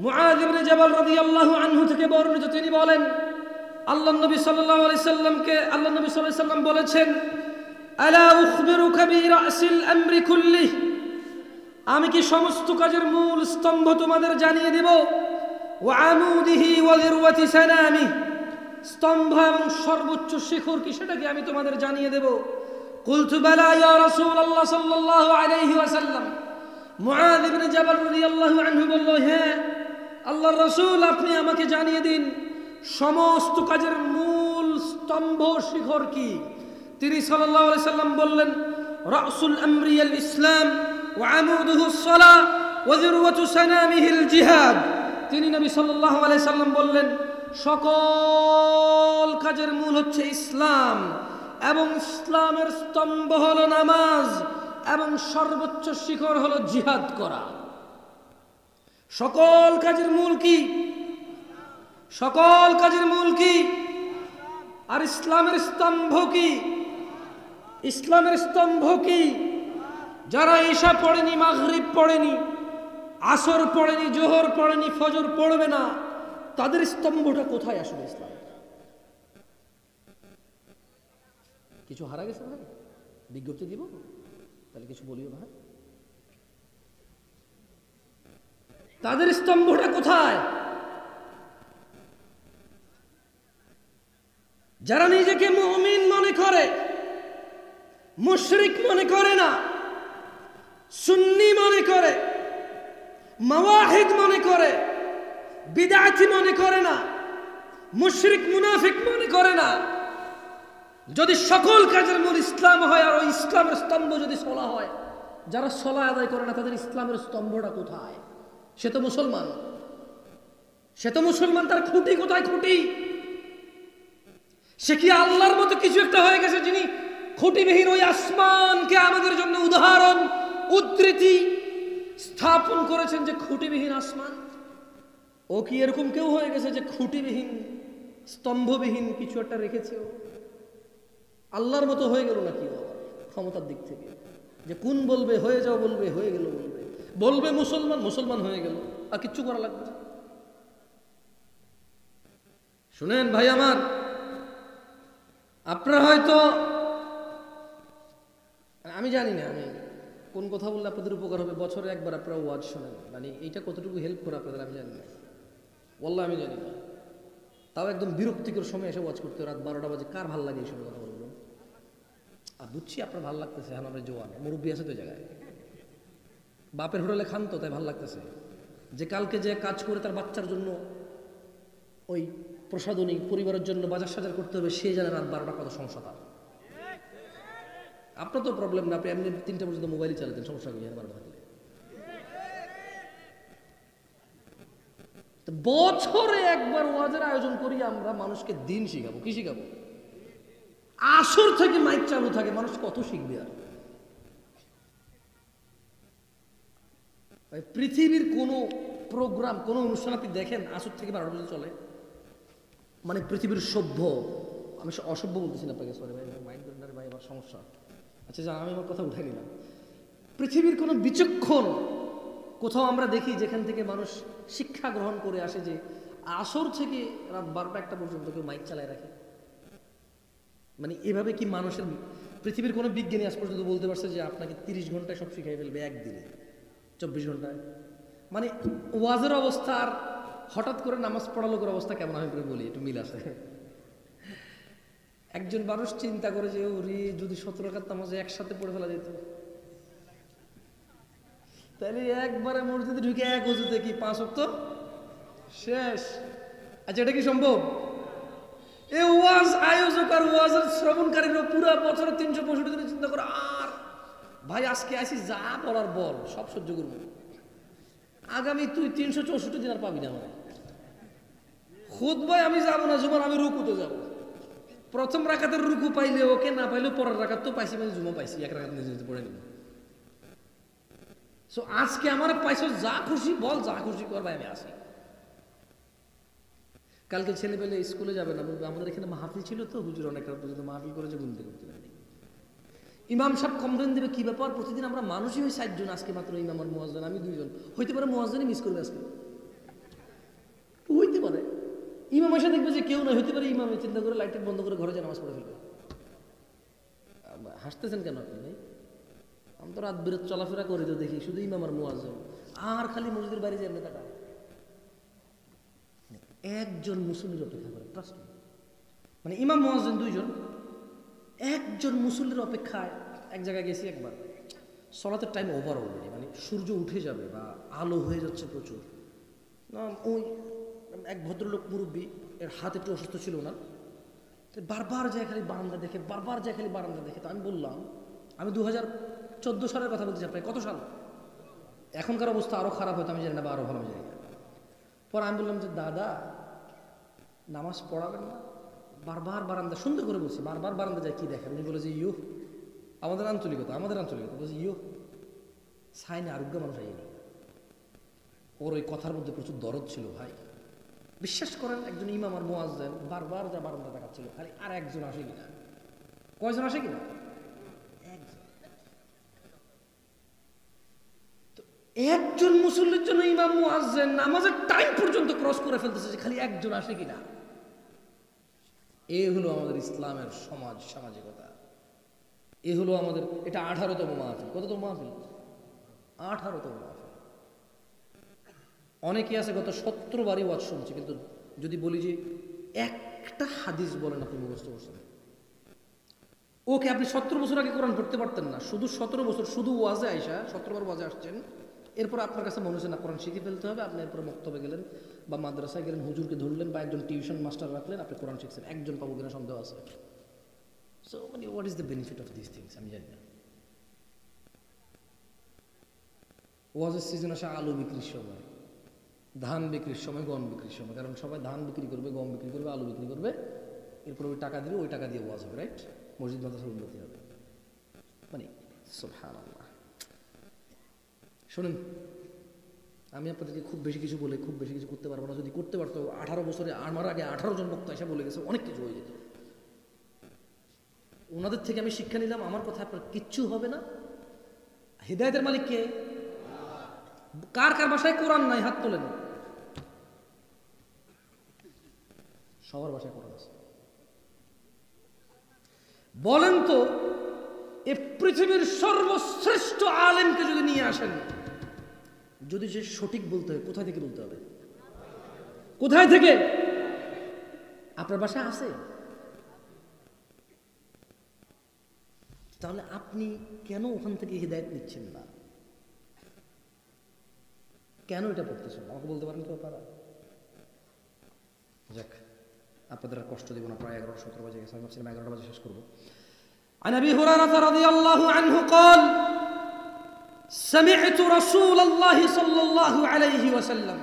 মুআয ইবনে জাবাল রাদিয়াল্লাহু আনহু থেকে বর্ণিত, তিনি বলেন, আল্লাহর নবী সাল্লাল্লাহু আলাইহি সাল্লামকে, আল্লাহর নবী সাল্লাল্লাহু আলাইহি সাল্লাম বলেছেন, আলা উখবিরুকা বিরাসিল আমরি কুল্লিহি, আমি কি সমস্ত কাজের মূল স্তম্ভ তোমাদের জানিয়ে দেব? ওয়া আমুদিহি ওয়া যিরওয়াতি সানামিহি, স্তম্ভ এবং সর্বোচ্চ শিখর কি সেটা কি আমি তোমাদের জানিয়ে দেব? কুলতু বালা ইয়া রাসূলুল্লাহ সাল্লাল্লাহু আলাইহি ওয়াসাল্লাম। মুআয ইবনে জাবাল রাদিয়াল্লাহু আনহু বলল, হ্যাঁ আল্লাহর রাসূল, আপনি আমাকে জানিয়ে দিন সমস্ত কাজের মূল স্তম্ভ শিখর কি। তিনি সাল্লাল্লাহু আলাইহি সাল্লাম বললেন, রাসুল আমরি আল ইসলাম ওয়া আমুদুহু আস-সালাহ ওয়া যিরওয়াতু সানামিহি আল জিহাদ। তিনি নবী সাল্লাল্লাহু আলাইহি সাল্লাম বললেন, সকল কাজের মূল হচ্ছে ইসলাম, এবং ইসলামের স্তম্ভ হলো নামাজ, এবং সর্বোচ্চ শিখর হলো জিহাদ করা। সকল কাজের মূল কি? সকল কাজের মূল কি? আর ইসলামের স্তম্ভ কি? ইসলামের স্তম্ভ কি? যারা ঈশা পড়েনি, মাগরিব পড়েনি, আসর পড়েনি, জোহর পড়েনি, ফজর পড়বে না, তাদের স্তম্ভটা কোথায় আসলে ইসলাম? কিছু হারা গেছে ভাই? বিজ্ঞপ্তি দিব তাহলে কিছু বলিও ভাই। তাদের স্তম্ভটা কোথায়? যারা নিজেকে মুমিন মনে করে, মুশরিক মনে করে না, সুন্নি মনে করে, মাওয়াহিদ মনে করে, বিদআতি মনে করে না, মুশরিক মুনাফিক মনে করে না, যদি সকল কাজের মূল ইসলাম হয় আর ওই ইসলামের স্তম্ভ যদি সলা হয়, যারা সলা আদায় করে না তাদের ইসলামের স্তম্ভটা কোথায়? সে তো মুসলমান, সে তো মুসলমান, তার খুঁটি কোথায়? খুঁটি সে কি আল্লাহর মতো কিছু একটা হয়ে গেছে যিনি খুঁটিবিহীন ওই আসমানকে আমাদের জন্য উদাহরণ উদ্ধৃতি স্থাপন করেছেন যে খুঁটিবিহীন আসমান? ও কি এরকম কেউ হয়ে গেছে যে খুঁটিবিহীন স্তম্ভবিহীন কিছু একটা রেখেছে? ও আল্লাহর মতো হয়ে গেল নাকি ও ক্ষমতার দিক থেকে? যে কোন বলবে হয়ে যাও, বলবে হয়ে গেল, বলবে বলবে মুসলমান, মুসলমান হয়ে গেল, আর কিচ্ছু করা লাগবে না। শুনেন ভাই আমার, আপনারা হয়তো, আমি জানি না আমি কোন কথা বললে আপনাদের উপকার হবে, বছরে একবার আপনারা ওয়াজ শোনেন, মানে এইটা কতটুকু হেল্প করে আপনাদের আমি জানি না, ওয়াল্লাহ আমি জানি না। তাও একদম বিরক্তিকর সময় এসে ওয়াজ করতে, রাত 12টা বাজে, কার ভাল লাগে এই সময় কথা বলবো? আর বুঝছি আপনার ভাল লাগতেছে, এখন আমরা জোয়ান মুরব্বী আছে তো জায়গায়, বাপের হোটেলে খান তো তাই ভাল লাগতেছে, যে কালকে যে কাজ করে তার বাচ্চার জন্য ওই প্রসাদনী পরিবারের জন্য বাজার সাজার করতে হবে, সে জানে রাত 12টা কত সমস্যা তার। আপনার তো প্রবলেম না, আপনি এমনি 3টা পর্যন্ত মোবাইলই চালাতেন, সমস্যা কি? 12টা থাকলে বছরে একবার ওয়াজের আয়োজন করি আমরা, মানুষকে দিন শিখাবো। কি শিখাবো? আসর থেকে মাইক চালু থাকে, মানুষ কত শিখবে? আর পৃথিবীর কোন প্রোগ্রাম, কোন অনুষ্ঠান আপনি দেখেন আসর থেকে 12টা পর্যন্ত চলে? মানে পৃথিবীর সভ্য, আমি অসভ্য বলতেছি না আপনাকে, সরি ভাই, মাইন্ড করেন না ভাই, আমার সমস্যা। আচ্ছা যা, আমি আমার কথা উঠে নিলাম। পৃথিবীর কোনো বিচক্ষণ কোথাও আমরা দেখি যেখান থেকে মানুষ শিক্ষা গ্রহণ করে আসে যে আসর থেকে রাত 12টা 1টা পর্যন্ত কেউ মাইক চালায় রাখে? মানে এভাবে কি মানুষের, পৃথিবীর কোনো বিজ্ঞানী আজ পর্যন্ত বলতে পারছে যে আপনাকে 30 ঘন্টায় সব শিখাই ফেলবে একদিনে, 24 ঘন্টায়? মানে ওয়াজের অবস্থা আর হঠাৎ করে নামাজ পড়া লোকের অবস্থা কেমন, আমি বলি একটু মিল আছে। একজন মানুষ চিন্তা করে যে ওরে যদি 17 রাকাত নামাজ একসাথে পড়ে ফেলা যেত, তাহলে একবারে মসজিদে ঢুকে এক ওযুতে কি 5 ওয়াক্ত শেষ। আচ্ছা এটা কি সম্ভব? এই ওয়াজ আয়োজক আর ওয়াজের শ্রবণকারীরা পুরো বছরে 365 দিন চিন্তা করে, আর ভাই আজকে আসি যা বলার বল, সব সহ্য করবো, আগামী তুই 364 দিন আর পাবি না। মানে খুতবায় আমি যাবো না, জুমার আমি রুকুতে যাব, প্রথম রাকাতের রুকু পাইলে ওকে, না পাইলে পরের রাকাত তো পাইছি, মানে জুমা পাইছি, এক রাকাত নিজে পড়ে নিব। সো আজকে আমার পাইছো, যা খুশি বল, যা খুশি কর ভাই, আমি আসি। কালকে ছেলেবেলে স্কুলে যাবে না, বলবে আমাদের এখানে মাহফিল ছিল তো, হুজুর অনেক রাত পর্যন্ত মাহফিল করেছে, গুনতে করতে পারেনি। ইমাম সাহেব কমপ্লেন দেবে, কি ব্যাপার প্রতিদিন আমরা মানুষই হই 60 জন, আজকে মাত্র ইমাম আর মুয়াজ্জিন আমি 2 জন, হইতে পারে মুয়াজ্জিনই মিস করবে আজকে, হইতে পারে। ইমাম এসে দেখবে যে কেউ না, হইতে পারে ইমামে চিন্তা করে লাইট বন্ধ করে ঘরে যে নামাজ পড়ে ফেলবে। হাসতেছেন কেন আপনি ভাই? আমি তো রাত বিরাত চলাফেরা করি, তো দেখি শুধু ইমাম আর মুয়াজ্জিন, আর খালি মসজিদের বাইরে যে এমনি তাকায়, একজন মুসল্লির অপেক্ষা করে। ট্রাস্ট মি, মানে ইমাম মুয়াজ্জিন দুইজন, একজন মুসল্লির অপেক্ষায় এক জায়গায় গেছি একবার, সলাতের টাইম ওভার অলরেডি, মানে সূর্য উঠে যাবে বা আলো হয়ে যাচ্ছে প্রচুর না। ওই এক ভদ্রলোক মুরব্বী, এর হাত একটু অসুস্থ ছিল না, বারবার যায় খালি বারান্দা দেখে, বারবার যায় খালি বারান্দা দেখে। তো আমি বললাম, আমি 2014 সালের কথা বলতেছি, আপনার কত সাল, এখনকার অবস্থা আরও খারাপ হয়তো আমি জানি না, বা আরও ভালো জানি না। পরে আমি বললাম যে দাদা নামাজ পড়াবেন না? বারবার বারান্দা, সুন্দর করে বলছি, বারবার বারান্দা যায় কি দেখেন? উনি বলে যে ইউ, আমাদের আঞ্চলিকতা বলছে ইউ সাইনে আরোগ্য মানুষ আইনি। ওর ওই কথার মধ্যে প্রচুর দরদ ছিল ভাই, বিশ্বাস করেন। একজন ইমাম আর মুয়াজ্জিন বারবার যা বারান্দা দেখাচ্ছিল, খালি আর একজন আসে কিনা, কয়জন আসে কিনা, একজন। তো একজন মুসল্লির জন্য ইমাম মুয়াজ্জিন নামাজের টাইম পর্যন্ত ক্রস করে ফেলতেছে যে খালি একজন আসে কিনা। এ হলো আমাদের ইসলামের সামাজিকতা, এ হলো আমাদের, এটা 18তম মাহফিল। কততম মাহফিল? 18তম মাহফিল। অনেকে আছে গত 17 বারই ওয়াজ শুনছে, কিন্তু যদি বলি যে একটা হাদিস বলেন আপনি মুখস্থ করছেন, ওকে আপনি 17 বছর আগে কোরআন পড়তে পারতেন না, শুধু 17 বছর শুধু ওয়াজে আইসা 17 বার ওয়াজে আসছেন, এরপর আপনার কাছে মনে হচ্ছে না কোরআন শিখে ফেলতে হবে, আপনি এরপর মক্তবে গেলেন বা মাদ্রাসায় গেলেন, হুজুরকে ধরলেন বা একজন টিউশন মাস্টার রাখলেন, আপনি কোরআন শিখছেন। একজন পাবো কিনা সন্দেহ আছে। সো মানে what is the benefit of this things আমি জানি না। ওয়াজের সিজন আসে আলু বিক্রির সময়, ধান বিক্রির সময়, গম বিক্রির সময়, কারণ সবাই ধান বিক্রি করবে, গম বিক্রি করবে, আলু বিক্রি করবে, এরপর ওই টাকা দিলে ওই টাকা দিয়ে ওয়াজ হবে, রাইট? মসজিদ মাদ্রাসার উন্নতি হবে। মানে সুবহানাল্লাহ। শোনেন, আমি আপনাদেরকে খুব বেশি কিছু বলে খুব বেশি কিছু করতে পারবো না। যদি করতে পারতো, 18 বছরে আমার আগে 18 জন বক্তা এসে বলে গেছে, অনেক কিছু হয়ে যেত। ওনাদের থেকে আমি শিক্ষা নিলাম, আমার কথা আপনার কিচ্ছু হবে না। হিদায়াতের মালিক কে? কার কার বাসায় কোরআন নাই? হাত তোলেন। সবার বাসায় কোরআন আছে। বলেন তো, এই পৃথিবীর সর্বশ্রেষ্ঠ আলেমকে যদি নিয়ে আসেন, যদি সে সঠিক বলতে হয়, কোথায় থেকে বলতে হবে? কোথায় থেকে? আপনার বাসায় আছে? তাহলে আপনি কেন ওখান থেকে হিদায়াত নিচ্ছেন না? কেন এটা পড়তেছেন? আমাকে বলতে পারেন কেউ আপনারা? যাক, আপনাদের আর কষ্ট দেব না, প্রায় 11:17 বাজে গেছে, আমি ভাবছিলাম 11টা বাজে শেষ করবো। عن أبي هريرة رضي الله عنه قال سمعت رسول الله صلى الله عليه وسلم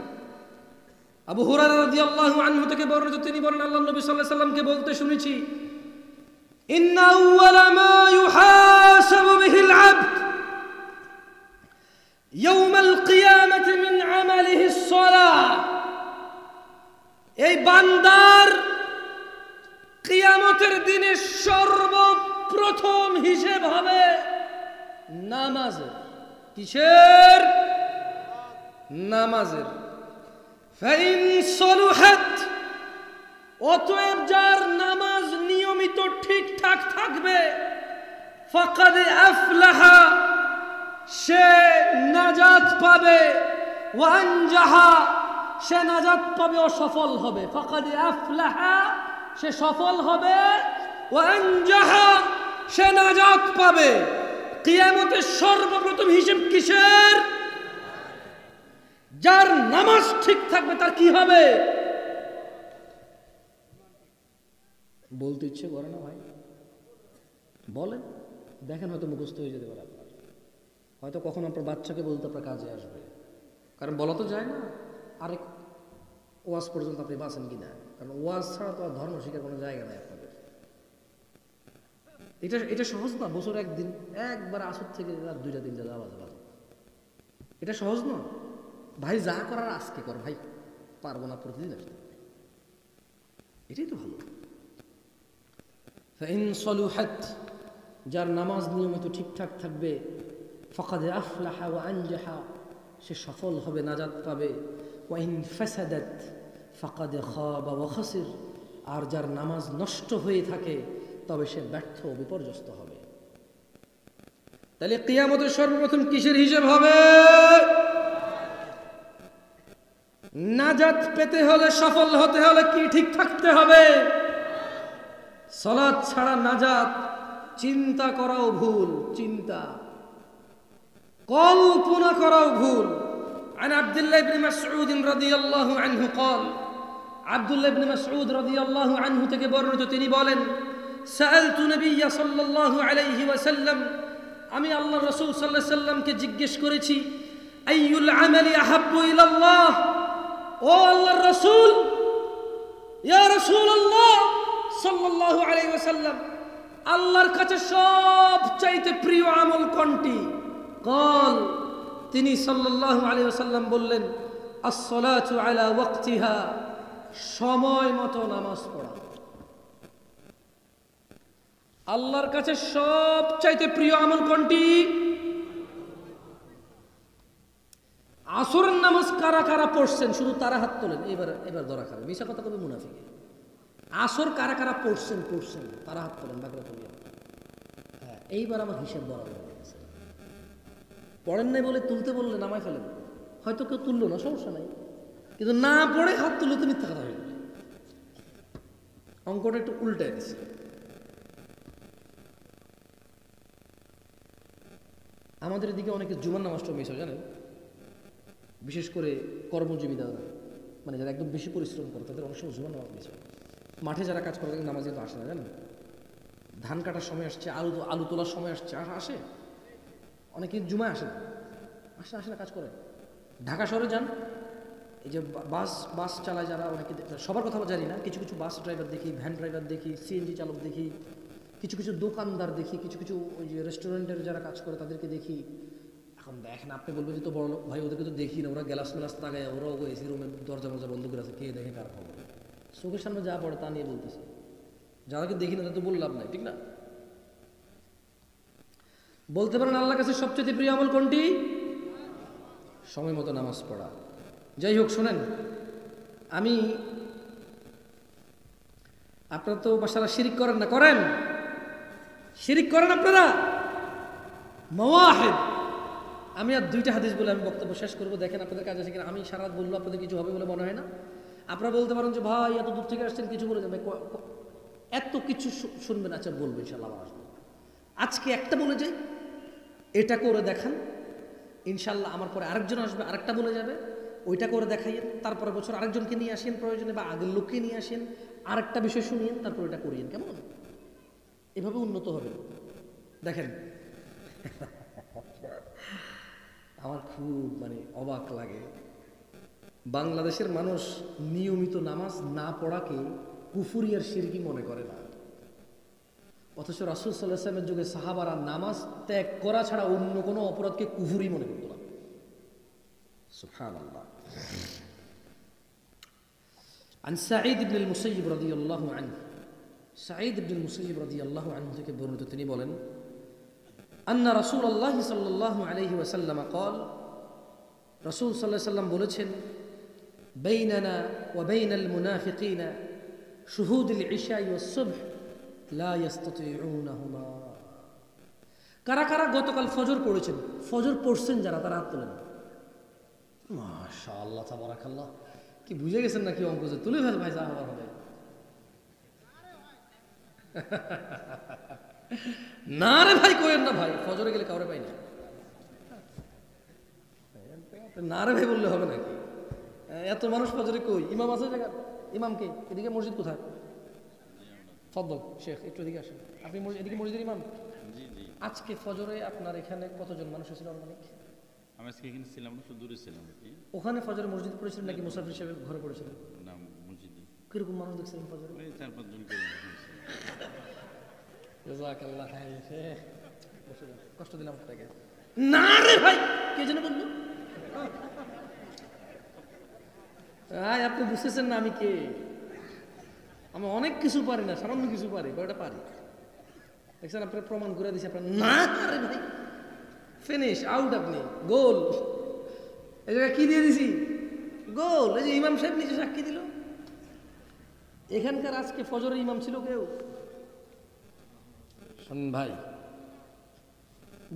আবু হুরায়রা রাদিয়াল্লাহু আনহু থেকে বর্ণিত, তিনি বলেন আল্লাহর নবী সাল্লাল্লাহু আলাইহি ওয়াসাল্লামকে বলতে শুনেছি, ইন্না আউওয়ালা মা ইউহাসাবু বিহিল আবদ ইয়াউমাল কিয়ামাতি মিন আমালিহিস সালাহ, এই বান্দার কিয়ামতের দিনে সর্বপ্রথম হিসেব হবে নামাজের। কিসের? নামাজের। ফাইন সলুহাত, অতএব যার নামাজ নিয়মিত ঠিকঠাক থাকবে, ফাকাদ আফলাহা, সে নাজাত পাবে, ওয়া আনজাহা, সে নাজাত পাবে ও সফল হবে। ফাকাদ আফলাহা, সে সফল হবে, ওয়া আনজাহা, সে নাজাত পাবে। কিয়ামতের সর্বপ্রথম হিসাব কিসের? যার নামাজ ঠিক থাকবে তার কি হবে? বলতে ইচ্ছে করে না ভাই? বলেন, দেখেন, হয়তো মুখস্থ হয়ে যেতে পারে আপনার, হয়তো কখনো আপনার বাচ্চাকে বলতে আপনার কাজে আসবে, কারণ বলা তো যায় না আরেক ওয়াজ পর্যন্ত আপনি বাঁচেন কিনা, কারণ ওয়াজ ছাড়া তো আর ধর্ম শিখার কোনো জায়গা নাই আপনাদের। এটা সহজ না, বছর একদিন একবার আসর থেকে রাত 2টা-3টা আওয়াজ বাজে, এটা সহজ না ভাই। যা করার আজকে কর ভাই, পারবো না প্রতিদিন আসতে, এটাই তো ভালো। ফাইন সলুহাত, যার নামাজ নিয়মিত ঠিকঠাক থাকবে, ফাকাদ আফলাহা ওয়া আনজাহা, সে সফল হবে, নাজাত পাবে। ওয়া ইন ফাসাদাত ফাকাদ খাবা ওয়া খাসির, আর যার নামাজ নষ্ট হয়ে থাকে তবে সে ব্যর্থ ও বিপর্যস্ত হবে। তাহলে কিয়ামতের সর্বপ্রথম কিসের হিসাব হবে? নাজাত পেতে হলে, সফল হতে হলে কি ঠিক থাকতে হবে? সালাত ছাড়া নাজাত চিন্তা করাও ভুল, চিন্তা কল্পনা করাও ভুল। عن عبد الله بن مسعود رضي الله عنه قال عبد الله بن مسعود رضي الله عنه থেকে বর্ণিত, তিনি বলেন سألت النبي صلى الله عليه وسلم, আমি আল্লাহর রাসূল সাল্লাল্লাহু আলাইহি ওয়াসাল্লামকে জিজ্ঞেস করেছি, আইয়ুল আমালি আহাব্বু ইলাল্লাহ, ও আল্লাহর রাসূল, ইয়া রাসূলুল্লাহ সাল্লাল্লাহু আলাইহি ওয়াসাল্লাম, আল্লাহর কাছে সবচাইতে প্রিয় আমল কোনটি? قال, তিনি সাল্লাল্লাহু আলাইহি ওয়াসাল্লাম বললেন, আস-সালাতু আলা ওয়াক্তিহা, সময় মতো নামাজ পড়া। আল্লাহর কাছে সবচাইতে প্রিয় আমল কোনটি? আসরের নামাজ কারা কারা পড়ছেন শুধু তারা হাত তোলেন। এবার ধরা খাবে, মিশা কথা কবে মুনাফিকে। আসর কারা কারা পড়ছেন তারা হাত তোলেন, বাকরা তুলিয়া। হ্যাঁ, এইবার আমার হিসাব বরাবর হয়ে গেছে। পড়েন নাই বলে তুলতে বললে নামায় ফেলেন, হয়তো কেউ তুললো না, সমস্যা নাই, কিন্তু না পড়ে হাত তুললে তো মিথ্যা কথা হয়ে গেল। অঙ্কটা একটু উল্টে গেছে। আমাদের এদিকে অনেকে জুমার নামাজটা মিস হয় জানেন, বিশেষ করে কর্মজীবী দাদা, মানে যারা একদম বেশি পরিশ্রম করে তাদের অনেক সময় জুমার নামাজ মিস হয়। মাঠে যারা কাজ করে তাদের নামাজ কিন্তু আসে না জানেন। ধান কাটার সময় আসছে, আলু তোলার সময় আসে, অনেকে জুমায় আসে না, কাজ করে। ঢাকা শহরে যান, এই যে বাস চালায় যারা, অনেকে সবার কথা জানি না, কিছু কিছু বাস ড্রাইভার দেখি, ভ্যান ড্রাইভার দেখি, সিএনজি চালক দেখি, কিছু কিছু দোকানদার দেখি, কিছু কিছু ওই যে রেস্টুরেন্টের যারা কাজ করে তাদেরকে দেখি। এখন দেখেন, আপনি বলবেন যে তো বড় লোক ভাই, ওদেরকে তো দেখি না, ওরা গ্লাস তাকায়, ওরা এসি রুমের দরজা বন্ধ করে আছে, কে দেখে কার খবর। চোখের সামনে যা পড়ে তা নিয়ে বলতেছে, যারাকে দেখি না তাদের তো বললাম নাই, ঠিক না? বলতে পারেন আল্লাহর কাছে সবচেয়ে প্রিয় আমল কোনটি? সময় মতো নামাজ পড়া। যাই হোক, শোনেন, আপনারা তো মাশাআল্লাহ শিরিক করেন না? করেন, শিরিক করেন আপনারা? মাওয়াহিদ। আমি আর দুইটা হাদিস বলে আমি বক্তব্য শেষ করবো। দেখেন আপনাদের কাজ আছে কিনা। আমি সারা রাত বলবো, আপনাদের কিছু হবে বলে মনে হয় না। আপনারা বলতে পারেন যে ভাই এত দূর থেকে আসছেন, কিছু বলে যাবে, এত কিছু শুনবেন। আচ্ছা, বলবো ইনশাআল্লাহ, আবার আসবো। আজকে একটা বলে যাই, এটা করে দেখান, ইনশাআল্লাহ আমার পরে আরেকজন আসবে, আরেকটা বলে যাবে, ওইটা করে দেখাইয়েন, তারপরে বছর আরেকজনকে নিয়ে আসেন প্রয়োজনে, বা আগের লোককে নিয়ে আসেন, আরেকটা বিষয় শুনিয়েন, তারপর এটা করিয়েন। কেমন? এভাবে উন্নত হবে। দেখেন, আমার খুব অবাক লাগে, বাংলাদেশের মানুষ নিয়মিত নামাজ না পড়াকে কুফরি আর শিরকি মনে করে না, অথচ রাসূল সাল্লাল্লাহু আলাইহি ওয়াসাল্লামের যুগে সাহাবারা নামাজ ত্যাগ করা ছাড়া অন্য কোনো অপরাধকে কুফরি মনে করত না। সুবহানাল্লাহ। عن سعيد بن المسيب رضي الله عنه, سعيد بن المسيب رضي الله عنه থেকে বর্ণিত, তিনি বলেন, أن رسول الله صلى الله عليه وسلم قال, রাসূল সাল্লাল্লাহু আলাইহি ওয়াসাল্লাম বলেছেন, بيننا وبين المنافقين شهود العشاء والصبح لا يستطيعونهما. কারা কারা গতকাল ফজর পড়েছেন? ফজর পড়ছেন যারা, তারা হাত তোলেন। মাশাআল্লাহ, তাবারাকাল্লাহ। কি বুঝে গেছেন নাকি অঙ্ক? যে তুলে ফেল ভাই, যা হবার হবে। না রে ভাই, কইেন না ভাই, ফজরে গেলে কাউরে পাই না। না রে ভাই বললে হবে নাকি? এত মানুষ ফজরে কই? ইমাম আছে জায়গা? ইমামকে এদিকে মসজিদ কোথায়? ফদল শেখ, একটু এদিকে আসেন। আপনি এদিকে মসজিদের ইমাম? আজকে ফজরে আপনার এখানে কতজন মানুষ ছিল? অনেক। আমি আজকে এখানে ছিলাম না, শুধু দূরে ছিলাম। ওখানে ফজরে মসজিদ পড়েছিলেন নাকি মুসাফির হিসেবে ঘরে পড়েছিলেন? না, মসজিদে। কিরকম মানুষ দেখছিলেন ফজরে? ওই 4-5 জন করে। জাযাকাল্লাহ খাইর। কষ্ট দিলাম আপনাকে। না রে ভাই, কে যেন বলল? আপনি বুঝতেছেন না আমি কে? আমি অনেক কিছু পারি না, সামান্য কিছু পারি, ওটা পারি। দেখছেন, আপনার প্রমাণ করে দিয়েছে আপনার। না রে ভাই, ফিনিশ, আউট, আপনি গোল। এই জায়গায় কি দিয়ে দিছি? গোল। এই যে ইমাম সাহেব নিচে সাক্ষী দিল। এখানকার আজকে ফজরের ইমাম ছিল কেউ? শোন ভাই,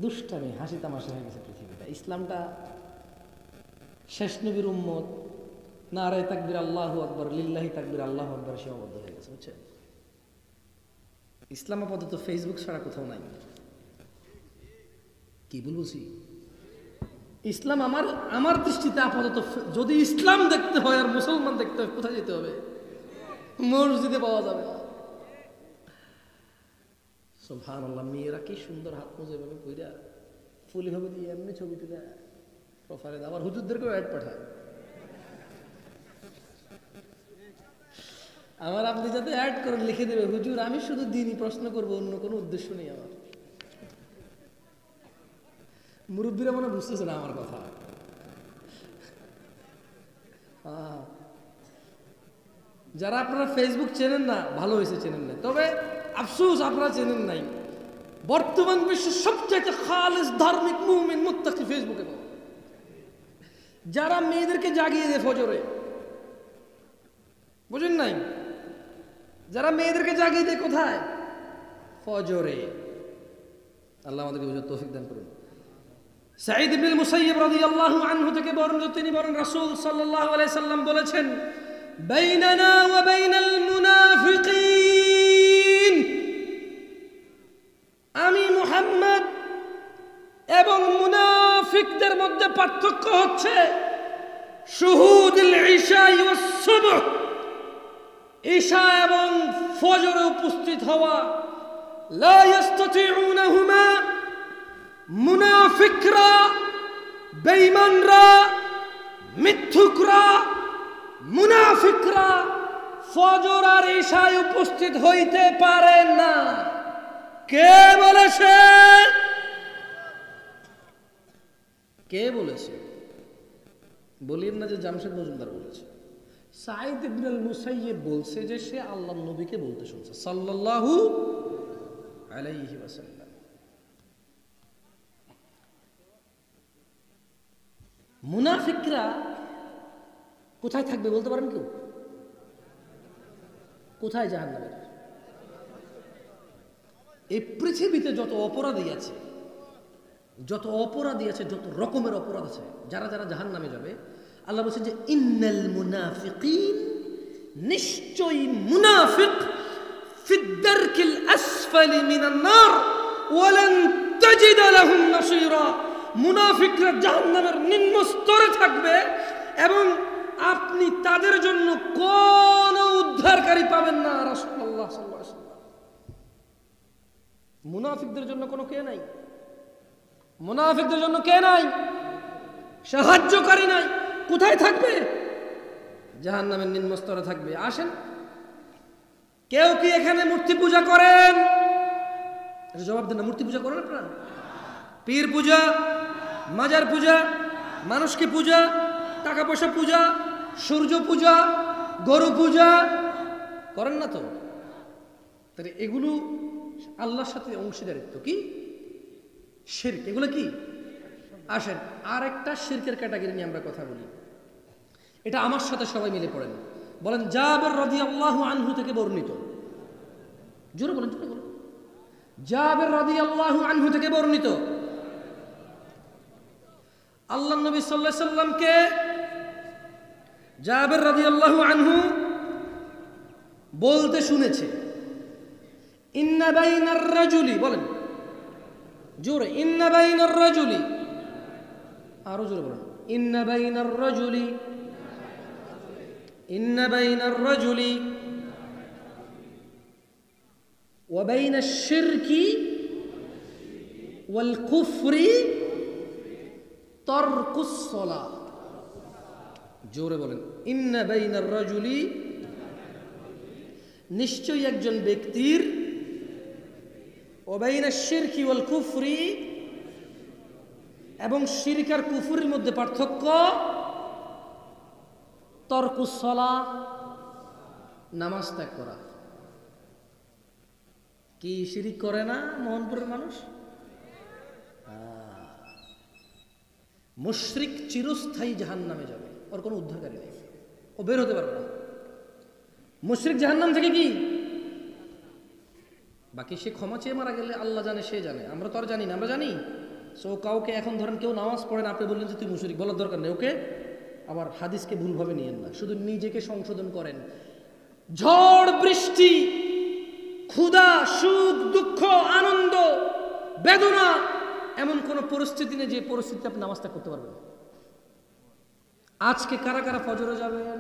দুষ্টামি, হাসি তামাশা হয়ে গেছে পৃথিবীটা। ইসলামটা শেষ নবীর উম্মত, নারে তাকবীর আল্লাহু আকবার, লিল্লাহি তাকবীর আল্লাহু আকবার সীমাবদ্ধ হয়ে গেছে, বুঝছেন? ইসলাম আপাতত ফেসবুক ছাড়া কোথাও নাই। কি বলছি, ইসলাম আমার দৃষ্টিতে আপাতত, যদি ইসলাম দেখতে হয় আর মুসলমান দেখতে হয়, কোথায় যেতে হবে? মসজিদে পাওয়া যাবে না। সুবহানাল্লাহ, মেয়েরা কি সুন্দর হাত মোজা এভাবে কইরা ফুলি ভাবে দিয়ে এমনি ছবি তুলে প্রোফাইলে, আবার হুজুরদেরকেও অ্যাড পাঠায়। আমার আপনি যাতে অ্যাড করেন, লিখে দেবে হুজুর আমি শুধু দিনই প্রশ্ন করবো, অন্য কোনো উদ্দেশ্য নেই আমার। মুরব্বীরা মনে বুঝতেছে না আমার কথা। যারা আপনারা ফেসবুক চেনেন না, ভালো হয়েছে চেনেন না, তবে আফসোস আপনারা চেনেন নাই। বর্তমান বিশ্বের সবচেয়ে খালেস ধার্মিক মুমিন মুত্তাকি ফেসবুকে পাওয়া। যারা মেয়েদেরকে জাগিয়ে দেয় ফজরে, বুঝেন নাই? যারা মেয়েদেরকে জাগিয়ে দেয় কোথায়? ফজরে। আল্লাহ আমাদেরকে বুঝার তৌফিক দান করুন। সাঈদ ইবনে মুসাইয়্যিব রাদিয়াল্লাহু আনহু থেকে বর্ণিত, তিনি বলেন রাসূল সাল্লাল্লাহু আলাইহি সাল্লাম বলেছেন, বাইনানা ওয়া বাইনাল মুনাফিকিন, আমি মুহাম্মদ এবং মুনাফিকদের মধ্যে পার্থক্য হচ্ছে শুহুদুল ইশা ওয়াস সুবহ, ঈশা এবং ফজরে উপস্থিত হওয়া। লা ইস্তাতিউনাহুমা, মুনাফিকরা, বেঈমানরা, মিথ্যুকরা, মুনাফিকরা ফজর আর ঈশায় উপস্থিত হইতে পারে না। কে বলেছে? কে বলেছে? বলিয়েন না যে জামশেদ মজুমদার বলেছে। সাঈদ ইবনে মুসাইয়্যিব বলছে যে সে আল্লাহর নবীকে বলতে শুনছে সাল্লাল্লাহু আলাইহি ওয়াসাল্লাম। মুনাফিকরা কোথায় থাকবে বলতে পারেন কেউ? কোথায় জাহান্নামে? এই পৃথিবীতে যত অপরাধী আছে, যত রকমের অপরাধ আছে, যারা যারা জাহান্নামে যাবে, আল্লাহ বলছেন যে ইন্নাল মুনাফিকিন, নিশ্চয়ই মুনাফিক, ফিদ দারকিল আসফালি মিনান নার ওয়া লান তাজিদ লাহুম নাসীরা, মুনাফিকরা জাহান্নামের নিম্ন স্তরে থাকবে এবং আপনি তাদের জন্য কোনো উদ্ধারকারী পাবেন না। রাসূলুল্লাহ সাল্লাল্লাহু আলাইহি ওয়াসাল্লাম, মুনাফিকদের জন্য কোনো কে নাই, মুনাফিকদের জন্য কে নাই, সাহায্যকারী নাই। কোথায় থাকবে? জাহান্নামের নিম্ন স্তরে থাকবে। আসেন, কেউ কি এখানে মূর্তি পূজা করেন? জবাব দেন না। মূর্তি পূজা করেন আপনারা? পীর পূজা, মাজার পূজা, মানুষকে পূজা, টাকা পয়সা পূজা, সূর্য পূজা, গরু পূজা করেন না তো? তাহলে এগুলো আল্লাহর সাথে অংশীদারিত্ব, কি শিরক, এগুলো কি? আসেন আর একটা শিরকের ক্যাটাগরি নিয়ে আমরা কথা বলি। এটা আমার সাথে সবাই মিলে পড়েন। বলেন জাবের রাদিয়াল্লাহু আনহু থেকে বর্ণিত, জোরে বলেন, জোরে বলেন। জাবের রাদিয়াল্লাহু আনহু থেকে বর্ণিত, আল্লাহর নবী সাল্লাল্লাহু আলাইহি সাল্লামকে জাবের রাদিয়াল্লাহু আনহু বলতে শুনেছে, ইন্না বাইনার রাজুলি, বলেন জোরে, ইন্না বাইনার রাজুলি, আরো জোরে বলেন, ইন্না বাইনার রাজুলি, ইন্না বাইনার রাজুলি ওয়া বাইনাশ শিরকি ওয়াল কুফরি তারকুস সালাহ। জোরে বলেন, ইন্না বাইনার রাজুলি, নিশ্চয়ই একজন ব্যক্তির, ওয়া বাইনাশ শিরকি ওয়াল কুফরি, এবং শিরক আর কুফরের মধ্যে পার্থক্য, তারকুস সালাহ, নামাজ ত্যাগ করা। কি শিরিক করে না মোহনপুরের মানুষ? মুশরিক চিরস্থায়ী জাহান্নামে যাবে, ওর কোনো উদ্ধারকারী নেই, ও বের হতে পারবে না। মুশরিক জাহান্নাম থেকে কি, বাকি সে ক্ষমা চেয়ে মারা গেলে আল্লাহ জানে, সে জানে, আমরা তো আর জানি না। আমরা জানি সো কাউকে এখন ধরেন কেউ নামাজ পড়েন, আপনি বললেন যে তুই মুশরিক, বলার দরকার নেই, ওকে? আবার হাদিসকে ভুলভাবে নিয়েন না, শুধু নিজেকে সংশোধন করেন। ঝড় বৃষ্টি, ক্ষুধা, সুখ, দুঃখ, আনন্দ, বেদনা, এমন কোন পরিস্থিতি নেই যে পরিস্থিতিতে আপনি নামাজটা করতে পারবেন। আজকে কারা কারা ফজরে যাবেন?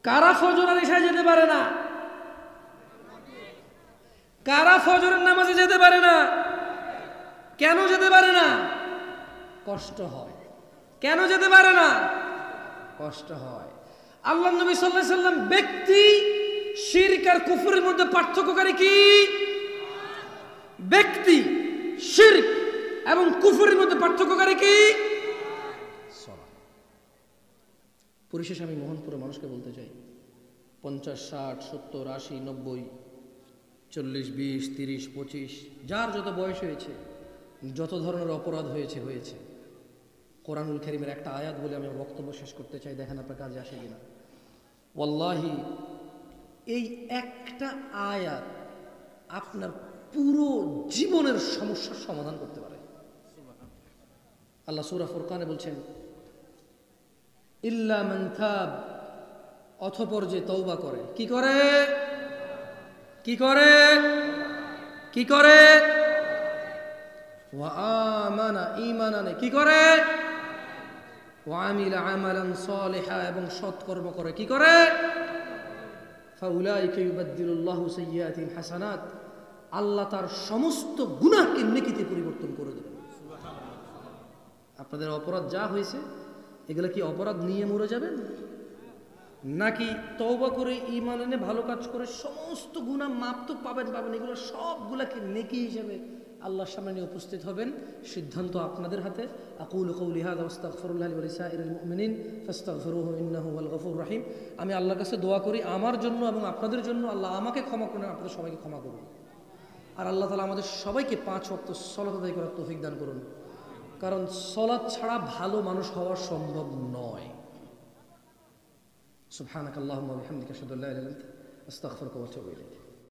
কারা ফজরের ইশায় যেতে পারে না? কারা ফজরের নামাজে যেতে পারে না? কেন যেতে পারে না? কষ্ট হয়। কেন যেতে পারে না? কষ্ট হয়। আল্লাহ নবী সাল্লাল্লাহু আলাইহি সাল্লাম ব্যক্তি শিরক আর কুফরের মধ্যে পার্থক্যকারী কি? ব্যক্তি শিরক এবং কুফরের মধ্যে পার্থক্যকারী কি? পরিশেষে আমি মোহনপুরের মানুষকে বলতে চাই, 50, 60, 70, 80, 90, 40, 20, 30, 25, যার যত বয়স হয়েছে, যত ধরনের অপরাধ হয়েছে, কোরআনুল কারীমের একটা আয়াত বলে আমি বক্তব্য শেষ করতে চাই, দেখেন আপনার কাজে আসে কিনা। ওয়াল্লাহি এই একটা আয়াত আপনার পুরো জীবনের সমস্যার সমাধান করতে পারে। আল্লাহ সূরা ফুরকানে বলছেন, ইল্লা মান তাব, অতঃপর যে তওবা করে। কি করে? কি করে? কি করে? ওয়া আমানা, ঈমান আনে। কি করে? ওয়া আমিলা আমালান সালিহা, এবং সৎকর্ম করে। কি করে? ফাউলাইকা ইউবাদদিলুল্লাহু সাইয়্যাতিহিম হাসানাত, আল্লাহ তার সমস্ত গুনাহকে নেকিতে পরিবর্তন করে দেবেন। আপনাদের অপরাধ যা হয়েছে, এগুলো কি অপরাধ নিয়ে মরে যাবেন, নাকি তওবা করে ঈমান এনে ভালো কাজ করে সমস্ত গুনাহ মাপ তো পাবেন? এগুলো সবগুলাকে নেকি হিসেবে আল্লাহর সামনে নিয়ে উপস্থিত হবেন। সিদ্ধান্ত আপনাদের হাতে। আকুলু কওলি হাযা ওয়াস্তাগফিরুল্লাহ লি ওয়া লিসাইরিল মুমিনিন ফাস্তাগফিরুহু ইন্নাহু হুয়াল গফুরুর রহিম। আমি আল্লাহর কাছে দোয়া করি আমার জন্য এবং আপনাদের জন্য, আল্লাহ আমাকে ক্ষমা করুন, আপনাদের সবাইকে ক্ষমা করুন। আর আল্লাহ তাআলা আমাদের সবাইকে 5 ওয়াক্ত সালাত আদায় করার তৌফিক দান করুন, কারণ সালাত ছাড়া ভালো মানুষ হওয়া সম্ভব নয়। সুবহানাকাল্লাহুম্মা ওয়া বিহামদিকা আশহাদু আল্লা ইলাহা ইল্লা আনতা আস্তাগফিরুকা ওয়া আতুবু ইলাইক।